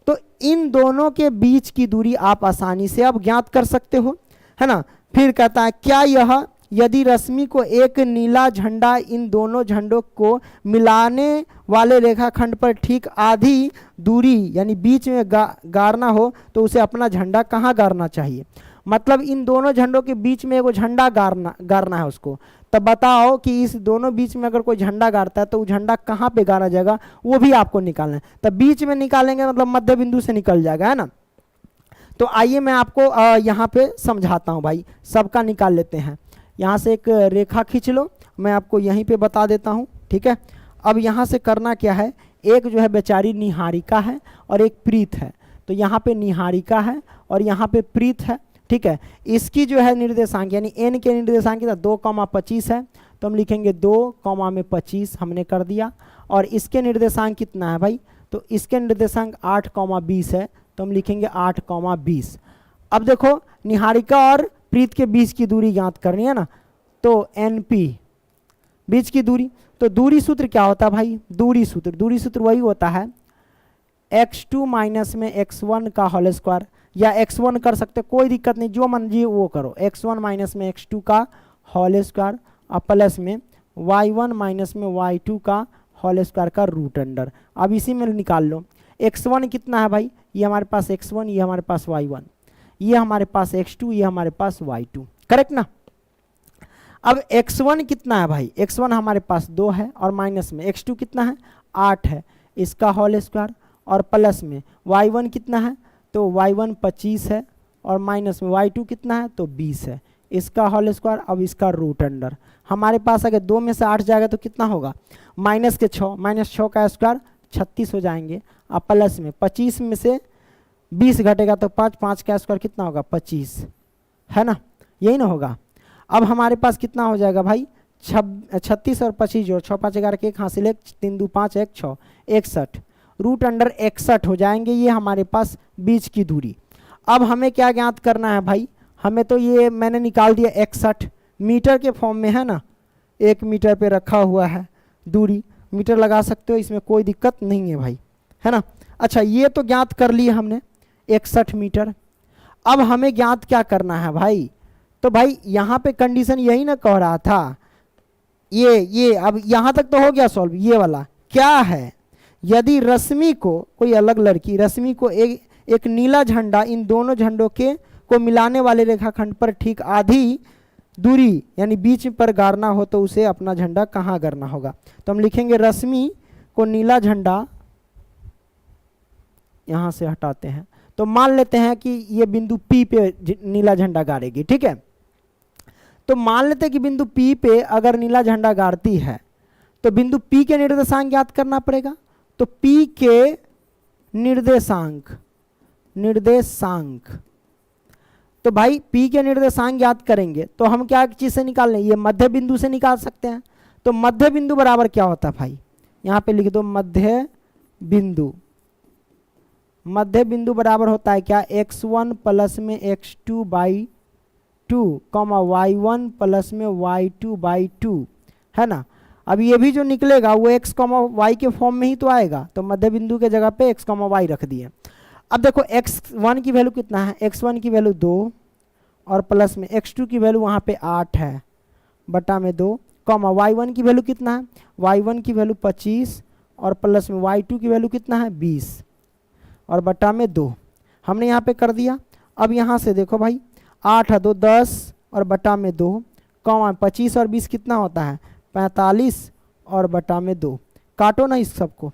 तो इन दोनों के बीच की दूरी आप आसानी से अब ज्ञात कर सकते हो, है ना। फिर कहता है क्या यह यदि रश्मि को एक नीला झंडा इन दोनों झंडों को मिलाने वाले रेखाखंड पर ठीक आधी दूरी यानी बीच में गाड़ना हो तो उसे अपना झंडा कहाँ गाड़ना चाहिए। मतलब इन दोनों झंडों के बीच में एगो झंडा गाड़ना है उसको, तब बताओ कि इस दोनों बीच में अगर कोई झंडा गाड़ता है तो वो झंडा कहाँ पे गाड़ा जाएगा, वो भी आपको निकालना है। तब बीच में निकालेंगे मतलब मध्य बिंदु से निकल जाएगा, है ना। तो आइए मैं आपको यहाँ पे समझाता हूँ भाई, सबका निकाल लेते हैं। यहाँ से एक रेखा खींच लो, मैं आपको यहीं पे बता देता हूँ, ठीक है। अब यहाँ से करना क्या है, एक जो है बेचारी निहारिका है और एक प्रीत है, तो यहाँ पे निहारिका है और यहाँ पे प्रीत है, ठीक है। इसकी जो है निर्देशांक यानी n के निर्देशांक 2,25 है, तो हम लिखेंगे 2,25 हमने कर दिया। और इसके निर्देशांक कितना है भाई, तो इसके निर्देशांक 8,20 है, तो हम लिखेंगे 8,20। अब देखो निहारिका और प्रीत के बीच की दूरी ज्ञात करनी है ना, तो NP बीच की दूरी, तो दूरी सूत्र क्या होता है भाई, दूरी सूत्र वही होता है x2 माइनस में x1 का होल स्क्वायर, या x1 कर सकते, कोई दिक्कत नहीं, जो मन जी वो करो, x1 माइनस में x2 का होल स्क्वायर और प्लस में y1 माइनस में y2 का होल स्क्वायर का रूट अंडर। अब इसी में निकाल लो, x1 कितना है भाई, ये हमारे पास x1, ये हमारे पास y1, ये हमारे पास x2, ये हमारे पास y2, करेक्ट ना। अब x1 कितना है भाई, x1 हमारे पास 2 है और माइनस में x2 कितना है 8 है, इसका होल स्क्वायर, और प्लस में y1 कितना है, तो y1 25 है और माइनस में y2 कितना है, तो 20 है, इसका होल स्क्वायर, अब इसका रूट अंडर। हमारे पास अगर 2 में से 8 जाएगा तो कितना होगा, माइनस के 6, माइनस 6 का स्क्वायर 36 हो जाएंगे, अब प्लस में 25 में से 20 घटेगा तो 5, 5 का स्क्वायर कितना होगा 25, है ना, यही ना होगा। अब हमारे पास कितना हो जाएगा भाई 36 और 25 जोड़, 6 5 11 के 1 हासिल 1 3 2 5 1 6 61, रूट अंडर 61 हो जाएंगे, ये हमारे पास बीच की दूरी। अब हमें क्या ज्ञात करना है भाई, हमें तो ये मैंने निकाल दिया 61 मीटर के फॉर्म में, है ना, 1 मीटर पे रखा हुआ है दूरी, मीटर लगा सकते हो, इसमें कोई दिक्कत नहीं है भाई, है ना। अच्छा ये तो ज्ञात कर लिए हमने 61 मीटर। अब हमें ज्ञात क्या करना है भाई, तो भाई यहाँ पे कंडीशन यही ना कह रहा था, ये अब यहाँ तक तो हो गया सॉल्व। ये वाला क्या है, यदि रश्मि को, कोई अलग लड़की रश्मि को एक नीला झंडा इन दोनों झंडों के को मिलाने वाले रेखाखंड पर ठीक आधी दूरी यानी बीच पर गाड़ना हो तो उसे अपना झंडा कहाँ गाड़ना होगा। तो हम लिखेंगे रश्मि को नीला झंडा, यहाँ से हटाते हैं, तो मान लेते हैं कि ये बिंदु P पे नीला झंडा गाड़ेगी, ठीक है। तो मान लेते हैं कि बिंदु P पे अगर नीला झंडा गाड़ती है तो बिंदु P के निर्देशांक ज्ञात करना पड़ेगा। तो P के निर्देशांक तो भाई P के निर्देशांक ज्ञात करेंगे तो हम क्या चीज से निकाल लें, ये मध्य बिंदु से निकाल सकते हैं। तो मध्य बिंदु बराबर क्या होता है भाई, यहाँ पे लिख दो मध्य बिंदु बराबर होता है क्या, x1 प्लस में x2 by 2 comma y1 plus में y2 बाई 2, है ना। अब ये भी जो निकलेगा वो x कॉमा y के फॉर्म में ही तो आएगा, तो मध्य बिंदु के जगह पे x कॉमा y रख दिए। अब देखो x1 की वैल्यू कितना है, x1 की वैल्यू 2 और प्लस में x2 की वैल्यू वहाँ पे 8 है बटा में 2 कॉमा y1 की वैल्यू कितना है, y1 की वैल्यू 25 और प्लस में y2 की वैल्यू कितना है 20 और बटा में 2 हमने यहाँ पे कर दिया। अब यहाँ से देखो भाई 8 है 2 10 और बटा में 2 कॉमा 25 और 20 कितना होता है 45 और बटा में 2, काटो ना इस सबको,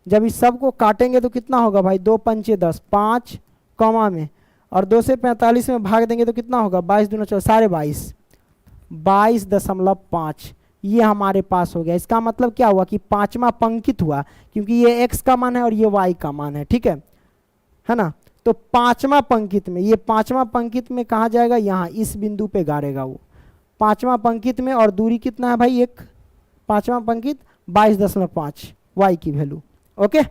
जब इस सब को काटेंगे तो कितना होगा भाई 2 पंचे 10 5 कॉमा में और 2 से 45 में भाग देंगे तो कितना होगा 22 दूना 22, 22.5 ये हमारे पास हो गया। इसका मतलब क्या हुआ कि पांचवा पंक्तित हुआ, क्योंकि ये x का मान है और ये y का मान है, ठीक है ना। तो पांचवा पंक्तित में, ये पांचवा पंक्तित में कहाँ जाएगा, यहाँ इस बिंदु पे गाड़ेगा वो पांचवा पंक्तित में। और दूरी कितना है भाई, एक पांचवा पंक्तित 22.5 y की वैल्यू। ओके,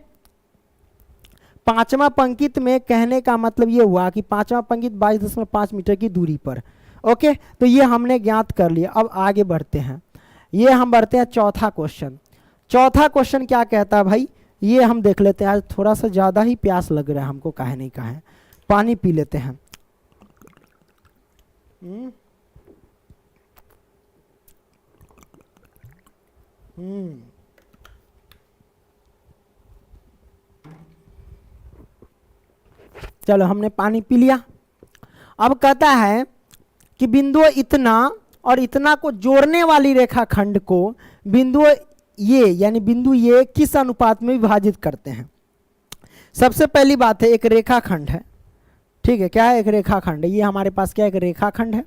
पांचवा पंक्तित में कहने का मतलब ये हुआ कि पांचवा पंक्तित 22.5 मीटर की दूरी पर। ओके, तो ये हमने ज्ञात कर लिया। अब आगे बढ़ते हैं, ये हम बढ़ते हैं चौथा क्वेश्चन। चौथा क्वेश्चन क्या कहता है भाई, ये हम देख लेते हैं। आज थोड़ा सा ज़्यादा ही प्यास लग रहा है हमको, काहे नहीं कहे, पानी पी लेते हैं। चलो, हमने पानी पी लिया। अब कहता है कि बिंदु इतना और इतना को जोड़ने वाली रेखाखंड को बिंदु ये, यानी बिंदु ये किस अनुपात में विभाजित करते हैं। सबसे पहली बात है, एक रेखाखंड है, ठीक है, क्या है, एक रेखाखंड है। ये हमारे पास क्या है, एक रेखाखंड है।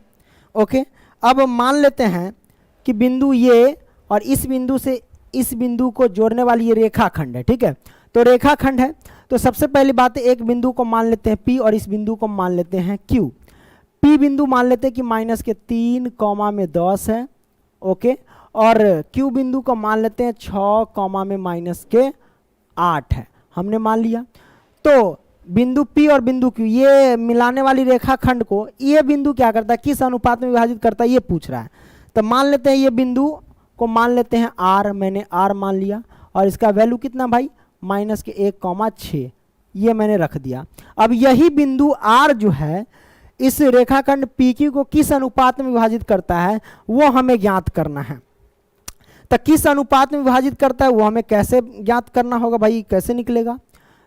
ओके, अब मान लेते हैं कि बिंदु ये और इस बिंदु से इस बिंदु को जोड़ने वाली ये रेखाखंड है, ठीक है। तो रेखाखंड है, तो सबसे पहली बात है, एक बिंदु को मान लेते हैं P और इस बिंदु को मान लेते हैं Q। P बिंदु मान लेते हैं कि -3, 10 है। ओके, और Q बिंदु को मान लेते हैं 6, -8 है, हमने मान लिया। तो बिंदु P और बिंदु Q ये मिलाने वाली रेखाखंड को ये बिंदु क्या करता है, किस अनुपात में विभाजित करता है, ये पूछ रहा है। तो मान लेते हैं ये बिंदु को मान लेते हैं R, मैंने R मान लिया, और इसका वैल्यू कितना भाई, -1,6 ये मैंने रख दिया। अब यही बिंदु R जो है इस रेखाखंड PQ को किस अनुपात में विभाजित करता है, वो हमें ज्ञात करना है। तो किस अनुपात में विभाजित करता है वो हमें कैसे ज्ञात करना होगा भाई, कैसे निकलेगा।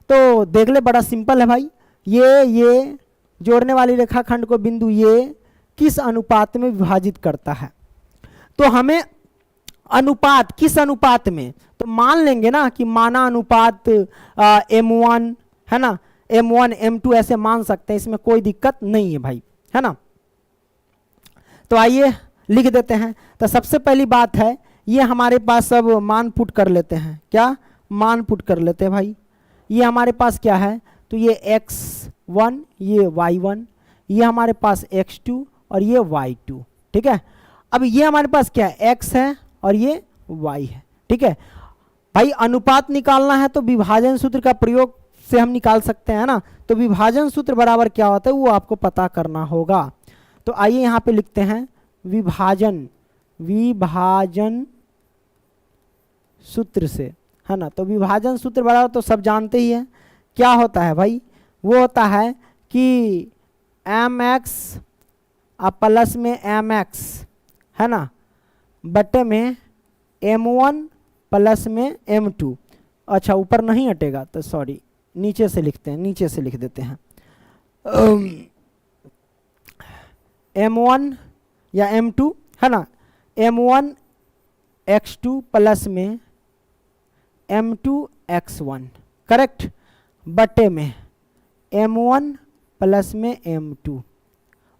तो देख ले, बड़ा सिंपल है भाई। ये जोड़ने वाली रेखाखंड को बिंदु ये किस अनुपात में विभाजित करता है, तो हमें अनुपात किस अनुपात में, तो मान लेंगे ना कि माना अनुपात M1 है ना, M1 M2 ऐसे मान सकते हैं, इसमें कोई दिक्कत नहीं है भाई, है ना। तो आइए लिख देते हैं। तो सबसे पहली बात है, ये हमारे पास सब मान पुट कर लेते हैं, क्या मान पुट कर लेते हैं भाई। ये हमारे पास क्या है, तो ये x1, ये y1, ये हमारे पास x2 और ये y2, ठीक है। अब ये हमारे पास क्या है, x है और ये y है, ठीक है भाई। अनुपात निकालना है तो विभाजन सूत्र का प्रयोग से हम निकाल सकते हैं ना। तो विभाजन सूत्र बराबर क्या होता है वो आपको पता करना होगा। तो आइए यहाँ पे लिखते हैं विभाजन सूत्र से, है ना। तो विभाजन सूत्र बराबर तो सब जानते ही हैं, क्या होता है भाई, वो होता है कि mx प्लस में mx, है ना, बटे में m1 प्लस में m2। अच्छा, ऊपर नहीं हटेगा तो सॉरी, नीचे से लिखते हैं, नीचे से लिख देते हैं m1 या m2, है ना, m1 x2 प्लस में m2 x1, करेक्ट, बटे में m1 प्लस में m2।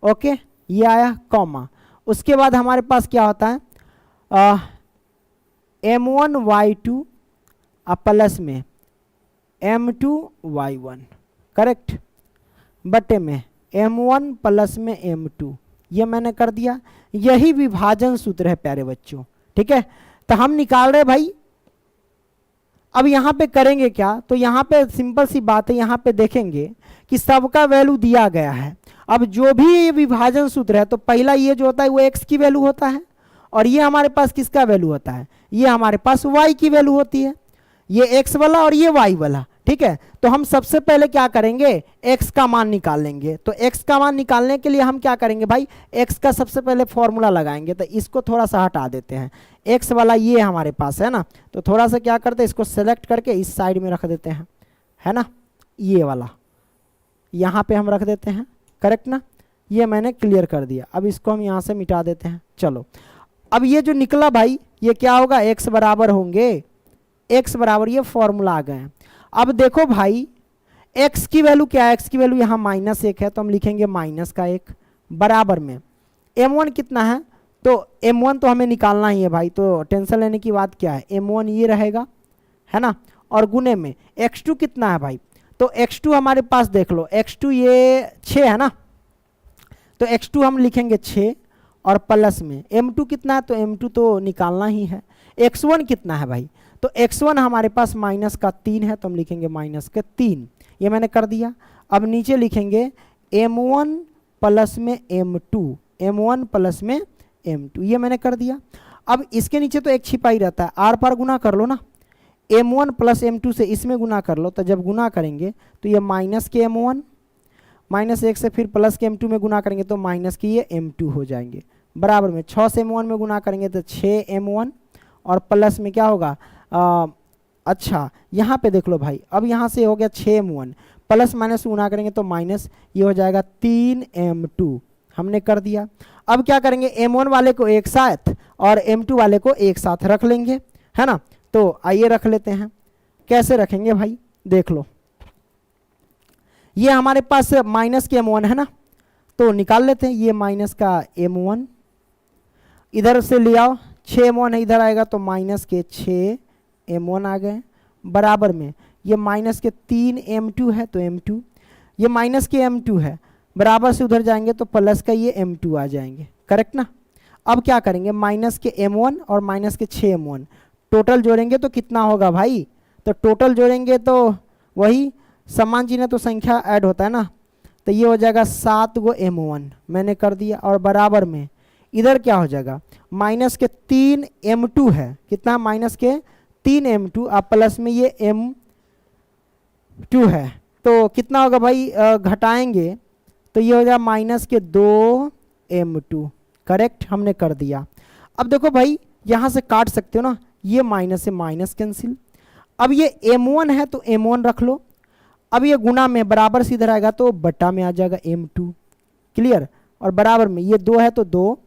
ओके, ये आया कॉमा। उसके बाद हमारे पास क्या होता है, m1 y2 प्लस में m2 y1, करेक्ट, बटे में m1 प्लस में m2। ये मैंने कर दिया। यही विभाजन सूत्र है प्यारे बच्चों, ठीक है। तो हम निकाल रहे भाई, अब यहाँ पे करेंगे क्या, तो यहाँ पे सिंपल सी बात है, यहाँ पे देखेंगे कि सबका वैल्यू दिया गया है। अब जो भी ये विभाजन सूत्र है, तो पहला ये जो होता है वो x की वैल्यू होता है, और ये हमारे पास किसका वैल्यू होता है, ये हमारे पास y की वैल्यू होती है, ये x वाला और ये y वाला, ठीक है। तो हम सबसे पहले क्या करेंगे, x का मान निकाल लेंगे। तो x का मान निकालने के लिए हम क्या करेंगे भाई, x का सबसे पहले फॉर्मूला लगाएंगे। तो इसको थोड़ा सा हटा देते हैं, x वाला ये हमारे पास है ना, तो थोड़ा सा क्या करते हैं, इसको सेलेक्ट करके इस साइड में रख देते हैं, है ना, ये वाला यहाँ पे हम रख देते हैं, करेक्ट ना। ये मैंने क्लियर कर दिया। अब इसको हम यहाँ से मिटा देते हैं। चलो, अब ये जो निकला भाई, ये क्या होगा, x बराबर होंगे, x बराबर, ये फॉर्मूला आ गए हैं। अब देखो भाई, x की वैल्यू क्या है, x की वैल्यू यहाँ -1 है, तो हम लिखेंगे -1 बराबर में m1 कितना है, तो m1 तो हमें निकालना ही है भाई, तो टेंशन लेने की बात क्या है, m1 ये रहेगा, है ना, और गुने में x2 कितना है भाई, तो x2 हमारे पास देख लो, x2 ये 6 है ना, तो x2 हम लिखेंगे 6 और प्लस में m2 कितना है, तो m2 तो निकालना ही है। x1 कितना है भाई, तो x1 हमारे पास माइनस का 3 है, तो हम लिखेंगे माइनस का 3, ये मैंने कर दिया। अब नीचे लिखेंगे m1 प्लस में m2, m1 प्लस में m2, ये मैंने कर दिया। अब इसके नीचे तो एक छिपा ही रहता है, आर पार गुना कर लो ना, m1 प्लस m2 से इसमें गुना कर लो, तो जब गुना करेंगे तो ये माइनस के m1 माइनस 1 से फिर प्लस के m2 में गुना करेंगे तो माइनस के ये m2 हो जाएंगे, बराबर में 6 से m1 में गुना करेंगे तो 6 m1 और प्लस में क्या होगा, अच्छा यहाँ पे देख लो भाई, अब यहाँ से हो गया 6 m1 प्लस माइनस गुना करेंगे तो माइनस, ये हो जाएगा 3 m2, हमने कर दिया। अब क्या करेंगे, m1 वाले को एक साथ और m2 वाले को एक साथ रख लेंगे, है ना, तो आइए रख लेते हैं। कैसे रखेंगे भाई, देख लो, ये हमारे पास माइनस के m1 है ना, तो निकाल लेते हैं, ये माइनस का m1 इधर से ले आओ, 6 m1 है, इधर आएगा तो माइनस के 6 m1 आ गए, बराबर में ये माइनस के 3 m2 है, तो m2, ये माइनस के m2 है, बराबर से उधर जाएंगे तो प्लस का ये m2 आ जाएंगे, करेक्ट ना। अब क्या करेंगे, माइनस के m1 और माइनस के 6 m1 टोटल जोड़ेंगे तो कितना होगा भाई, तो टोटल जोड़ेंगे तो वही समान चिन्ह तो संख्या ऐड होता है ना, तो ये हो जाएगा 7 गो m1 मैंने कर दिया, और बराबर में इधर क्या हो जाएगा, माइनस के 3 m2 है, कितना, माइनस के 3 m2 आप प्लस में ये m2 है, तो कितना होगा भाई, घटाएंगे तो ये हो जाएगा माइनस के 2 m2, करेक्ट, हमने कर दिया। अब देखो भाई यहाँ से काट सकते हो ना, ये माइनस से माइनस कैंसिल, अब ये m1 है तो m1 रख लो, अब ये गुना में बराबर से इधर आएगा तो बट्टा में आ जाएगा m2, क्लियर, और बराबर में ये 2 है तो 2,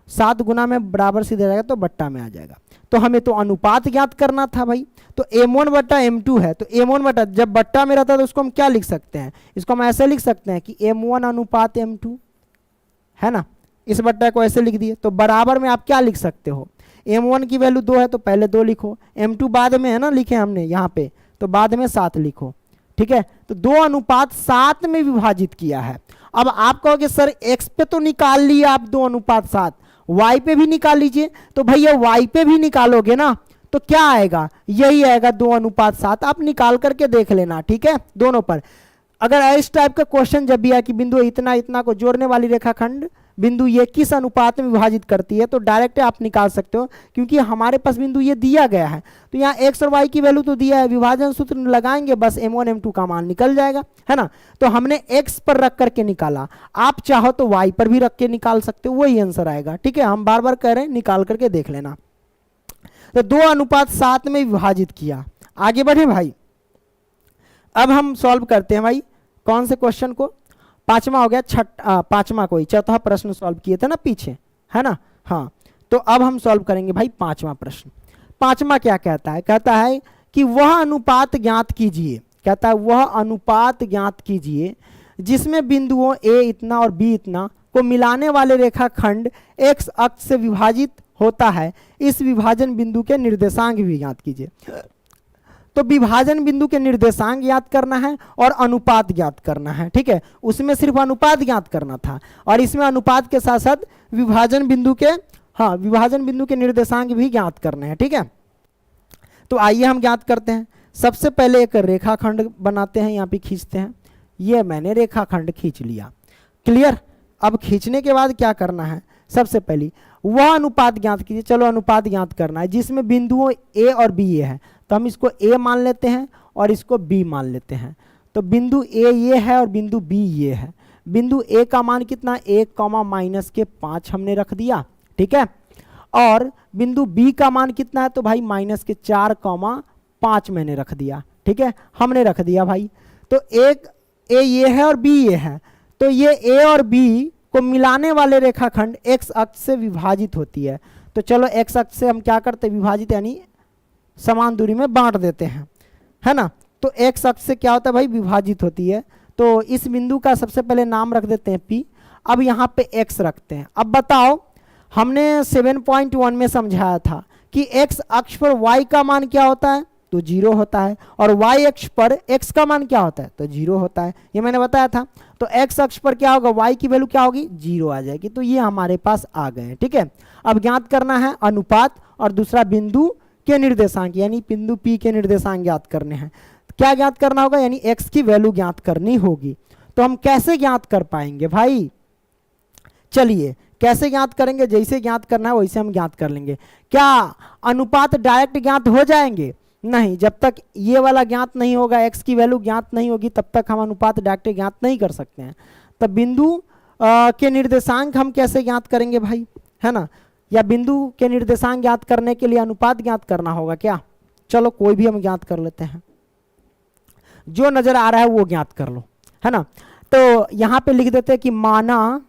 7 गुना में बराबर से इधर आएगा तो बट्टा में आ जाएगा। तो हमें तो अनुपात ज्ञात करना था भाई, तो m1 बट्टा m2 है, तो m1 बट्टा, जब बट्टा में रहता है तो उसको हम क्या लिख सकते हैं, इसको हम ऐसे लिख सकते हैं कि m1 अनुपात m2, है ना, इस बट्टा को ऐसे लिख दिए। तो बराबर में आप क्या लिख सकते हो, m1 की वैल्यू 2 है तो पहले 2 लिखो, m2 बाद में है ना लिखे हमने यहाँ पे, तो बाद में 7 लिखो, ठीक है। तो 2 अनुपात 7 में विभाजित किया है। अब आप कहोगे सर x पे तो निकाल लिए आप 2 अनुपात 7, y पे भी निकाल लीजिए, तो भैया y पे भी निकालोगे ना तो क्या आएगा, यही आएगा 2 अनुपात 7, आप निकाल करके देख लेना, ठीक है, दोनों पर। अगर इस टाइप का क्वेश्चन जब भी आए कि बिंदु इतना इतना को जोड़ने वाली रेखाखंड बिंदु ये किस अनुपात में विभाजित करती है, तो डायरेक्ट आप निकाल सकते हो, क्योंकि हमारे पास बिंदु ये दिया गया है, तो यहाँ x और y की वैल्यू तो दिया है, विभाजन सूत्र लगाएंगे बस m1 m2 का मान निकल जाएगा, है ना। तो हमने x पर रख करके निकाला, आप चाहो तो y पर भी रख के निकाल सकते हो, वही आंसर आएगा, ठीक है। हम बार बार कह रहे हैं, निकाल करके देख लेना। तो 2 अनुपात 7 में विभाजित किया। आगे बढ़े भाई, अब हम सॉल्व करते हैं भाई कौन से क्वेश्चन को, पांचवा हो गया, पांचवा कोई चौथा प्रश्न सॉल्व किए थे ना पीछे, है ना, हाँ। तो अब हम सॉल्व करेंगे भाई पांचवा प्रश्न। पांचवा क्या कहता है, कहता है कि वह अनुपात ज्ञात कीजिए, कहता है वह अनुपात ज्ञात कीजिए जिसमें बिंदुओं a इतना और b इतना को मिलाने वाले रेखाखंड x अक्ष से विभाजित होता है, इस विभाजन बिंदु के निर्देशांक भी ज्ञात कीजिए। तो विभाजन बिंदु के निर्देशांक ज्ञात करना है और अनुपात ज्ञात करना है, ठीक है। उसमें सिर्फ अनुपात ज्ञात करना था और इसमें अनुपात के साथ साथ विभाजन बिंदु के, हाँ, विभाजन बिंदु के निर्देशांक भी ज्ञात करने हैं, ठीक है। तो आइए हम ज्ञात करते हैं। सबसे पहले एक रेखाखंड बनाते हैं, यहाँ पे खींचते हैं, ये मैंने रेखाखंड खींच लिया, क्लियर। अब खींचने के बाद क्या करना है, सबसे पहले वह अनुपात ज्ञात कीजिए, चलो अनुपात ज्ञात करना है जिसमें बिंदुओं a और b ये है, तो हम इसको a मान लेते हैं और इसको b मान लेते हैं। तो बिंदु a ये है और बिंदु b ये है। बिंदु a का मान कितना, 1, -5 हमने रख दिया, ठीक है। और बिंदु b का मान कितना है, तो भाई -4, मैंने रख दिया, ठीक है, हमने रख दिया भाई। तो एक a ये है और b ये है, तो ये a और b को मिलाने वाले रेखाखंड x अक्ष से विभाजित होती है। तो चलो x अक्ष से हम क्या करते हैं, विभाजित यानी समान दूरी में बांट देते हैं, है ना। तो x अक्ष से क्या होता है भाई, विभाजित होती है। तो इस बिंदु का सबसे पहले नाम रख देते हैं P। अब यहाँ पे x रखते हैं। अब बताओ हमने 7.1 में समझाया था कि x अक्ष पर y का मान क्या होता है, तो 0 होता है, और y अक्ष पर x का मान क्या होता है, तो 0 होता है। ये मैंने बताया था। तो x अक्ष पर क्या होगा, y की वैल्यू क्या होगी, 0 आ जाएगी। तो ये हमारे पास आ गए। ठीक है, अब ज्ञात करना है अनुपात और दूसरा बिंदु के निर्देशांक, यानी बिंदु P के निर्देशांक ज्ञात करने हैं। क्या ज्ञात करना होगा, यानी x की वैल्यू ज्ञात करनी होगी। तो हम कैसे ज्ञात कर पाएंगे भाई, चलिए कैसे ज्ञात करेंगे, जैसे ज्ञात करना है वैसे हम ज्ञात कर लेंगे। क्या अनुपात डायरेक्ट ज्ञात हो जाएंगे, नहीं, जब तक ये वाला ज्ञात नहीं होगा, x की वैल्यू ज्ञात नहीं होगी, तब तक हम अनुपात डायरेक्ट ज्ञात नहीं कर सकते हैं। तब बिंदु के निर्देशांक हम कैसे ज्ञात करेंगे भाई, है ना, या बिंदु के निर्देशांक ज्ञात करने के लिए अनुपात ज्ञात करना होगा क्या। चलो कोई भी हम ज्ञात कर लेते हैं, जो नजर आ रहा है वो ज्ञात कर लो, है ना। तो यहाँ पे लिख देते हैं कि माना,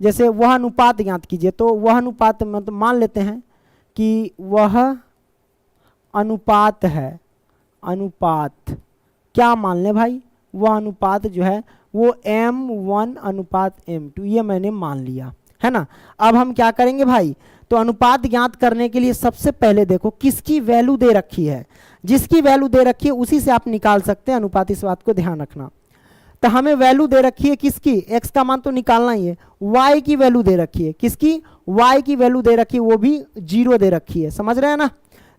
जैसे वह अनुपात ज्ञात कीजिए, तो वह अनुपात मतलब मान लेते हैं कि वह अनुपात है, अनुपात क्या मान ले भाई, वह अनुपात जो है वो m1 अनुपात m2, ये मैंने मान लिया, है ना। अब हम क्या करेंगे भाई, तो अनुपात ज्ञात करने के लिए सबसे पहले देखो किसकी वैल्यू दे रखी है, जिसकी वैल्यू दे रखी है उसी से आप निकाल सकते हैं अनुपात, इस बात को ध्यान रखना। तो हमें वैल्यू दे रखी है किसकी, x का मान तो निकालना ही है, y की वैल्यू दे रखी है, किसकी, y की वैल्यू दे रखी है, वो भी 0 दे रखी है, समझ रहे हैं ना।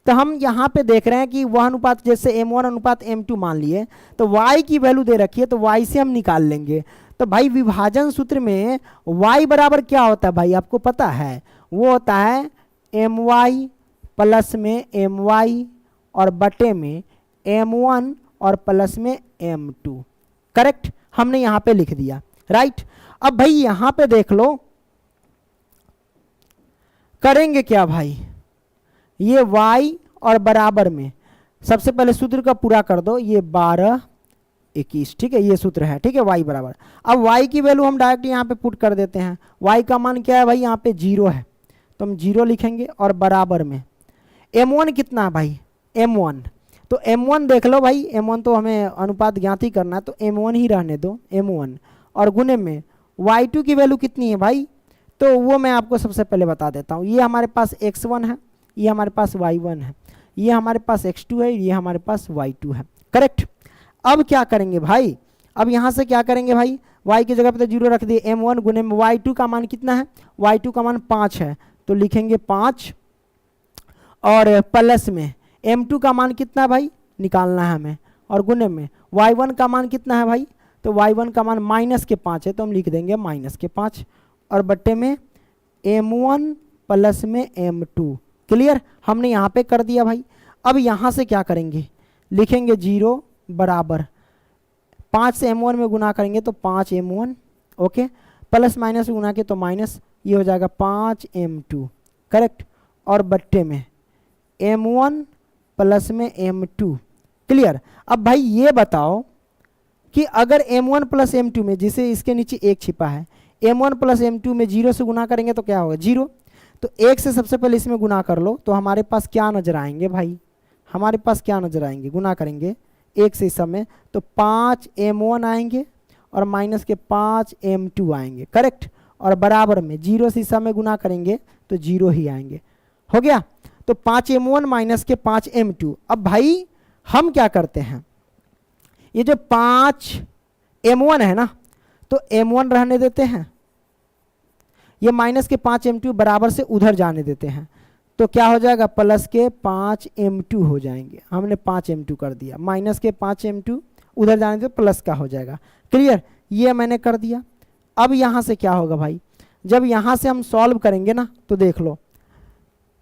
तो हम यहाँ पे देख रहे हैं कि वह अनुपात जैसे m1 अनुपात m2 मान लिए, तो y की वैल्यू दे रखी है, तो y से हम निकाल लेंगे। तो भाई विभाजन सूत्र में y बराबर क्या होता है भाई, आपको पता है, वो होता है my प्लस में my और बटे में m1 और प्लस में m2, करेक्ट, हमने यहां पे लिख दिया, राइट। अब भाई यहां पे देख लो करेंगे क्या भाई, ये y और बराबर में सबसे पहले सूत्र का पूरा कर दो, ये 12 21, ठीक है, ये सूत्र है, ठीक है, y बराबर। अब y की वैल्यू हम डायरेक्ट यहाँ पे पुट कर देते हैं, y का मान क्या है भाई, यहाँ पे 0 है, तो हम 0 लिखेंगे, और बराबर में m1 कितना है भाई, m1, तो m1 देख लो भाई, m1 तो हमें अनुपात ज्ञात ही करना है, तो m1 ही रहने दो, m1, और गुने में y2 की वैल्यू कितनी है भाई, तो वो मैं आपको सबसे पहले बता देता हूँ। ये हमारे पास x1 है, ये हमारे पास y1 है, ये हमारे पास x2 है, ये हमारे पास y2 है, करेक्ट। अब क्या करेंगे भाई, अब यहाँ से क्या करेंगे भाई, y की जगह पे तो 0 रख दिए, m1 गुने में y2 का मान कितना है, y2 का मान 5 है, तो लिखेंगे 5, और प्लस में m2 का मान कितना है भाई, निकालना है हमें, और गुने में y1 का मान कितना है भाई, तो y1 का मान -5 है, तो हम लिख देंगे -5, और बट्टे में m1 प्लस में m2, क्लियर, हमने यहाँ पे कर दिया भाई। अब यहाँ से क्या करेंगे, लिखेंगे 0 बराबर 5 से m1 में गुना करेंगे तो 5m1, ओके, प्लस माइनस गुना के तो माइनस, ये हो जाएगा 5m2, करेक्ट, और बट्टे में m1 प्लस में m2, क्लियर। अब भाई ये बताओ कि अगर m1 प्लस m2 में, जिसे इसके नीचे 1 छिपा है, m1 प्लस m2 में 0 से गुना करेंगे तो क्या होगा, 0, तो 1 से सबसे पहले इसमें गुना कर लो, तो हमारे पास क्या नजर आएंगे भाई, हमारे पास क्या नजर आएंगे, गुना करेंगे 1 से इस समय, तो 5m1 आएंगे, और माइनस के 5m2 आएंगे, करेक्ट, और बराबर में 0 से इस समय गुना करेंगे तो 0 ही आएंगे, हो गया। तो 5m1 माइनस के 5m2। अब भाई हम क्या करते हैं, ये जो 5m1 है ना, तो m1 रहने देते हैं, ये माइनस के 5m2 बराबर से उधर जाने देते हैं, तो क्या हो जाएगा, प्लस के 5m2 हो जाएंगे, हमने 5m2 कर दिया, माइनस के 5m2 उधर जाने दे प्लस का हो जाएगा, क्लियर, ये मैंने कर दिया। अब यहाँ से क्या होगा भाई, जब यहाँ से हम सॉल्व करेंगे ना, तो देख लो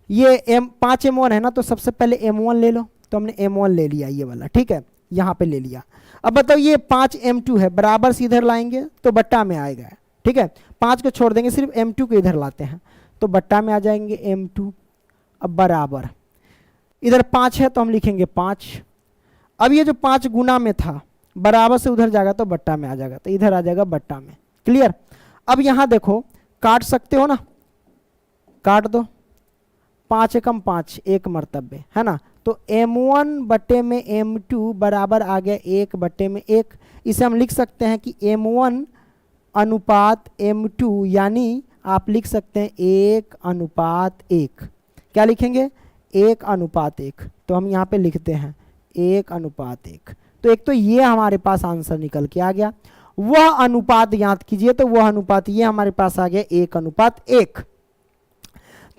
ये 5m1 है ना, तो सबसे पहले m1 ले लो, तो हमने m1 ले लिया, ये वाला, ठीक है, यहाँ पे ले लिया। अब बताओ ये 5m2 है, बराबर से इधर लाएंगे तो बट्टा में आएगा, ठीक है, 5 को छोड़ देंगे, सिर्फ m2 को इधर लाते हैं, तो बट्टा में आ जाएंगे m2। अब बराबर इधर 5 है, तो हम लिखेंगे 5। अब ये जो 5 गुना में था, बराबर से उधर जाएगा तो बट्टा में आ जाएगा, तो इधर आ जाएगा बट्टा में, क्लियर। अब यहाँ देखो काट सकते हो ना, काट दो, 5 एकम 5, 1 मर्तबे, है ना, तो m1 बटे में m2 बराबर आ गया 1 बटे में 1। इसे हम लिख सकते हैं कि m1 अनुपात m2, यानी आप लिख सकते हैं 1:1। क्या लिखेंगे? 1:1। तो हम यहाँ पे लिखते हैं 1:1। तो एक तो ये हमारे पास आंसर निकल के आ गया। वह अनुपात याद कीजिए, तो वह अनुपात ये हमारे पास आ गया 1:1।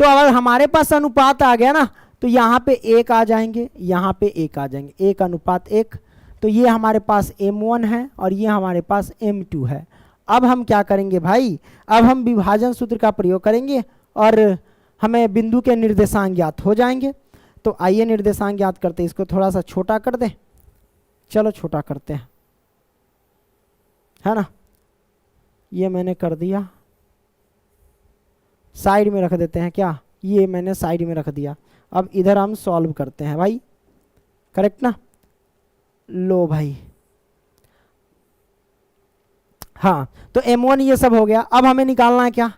तो अगर हमारे पास अनुपात आ गया ना, तो यहाँ पे 1 आ जाएंगे, यहाँ पे 1 आ जाएंगे, 1:1। तो ये हमारे पास M1 है और ये हमारे पास M2 है। अब हम क्या करेंगे भाई? अब हम विभाजन सूत्र का प्रयोग करेंगे और हमें बिंदु के निर्देशांक ज्ञात हो जाएंगे। तो आइए निर्देशांक ज्ञात करते हैं। इसको थोड़ा सा छोटा कर दें, चलो छोटा करते हैं, है ना। ये मैंने कर दिया, साइड में रख देते हैं। क्या? ये मैंने साइड में रख दिया। अब इधर हम सॉल्व करते हैं भाई, करेक्ट ना। लो भाई, हाँ, तो M1 ये सब हो गया। अब हमें निकालना है क्या?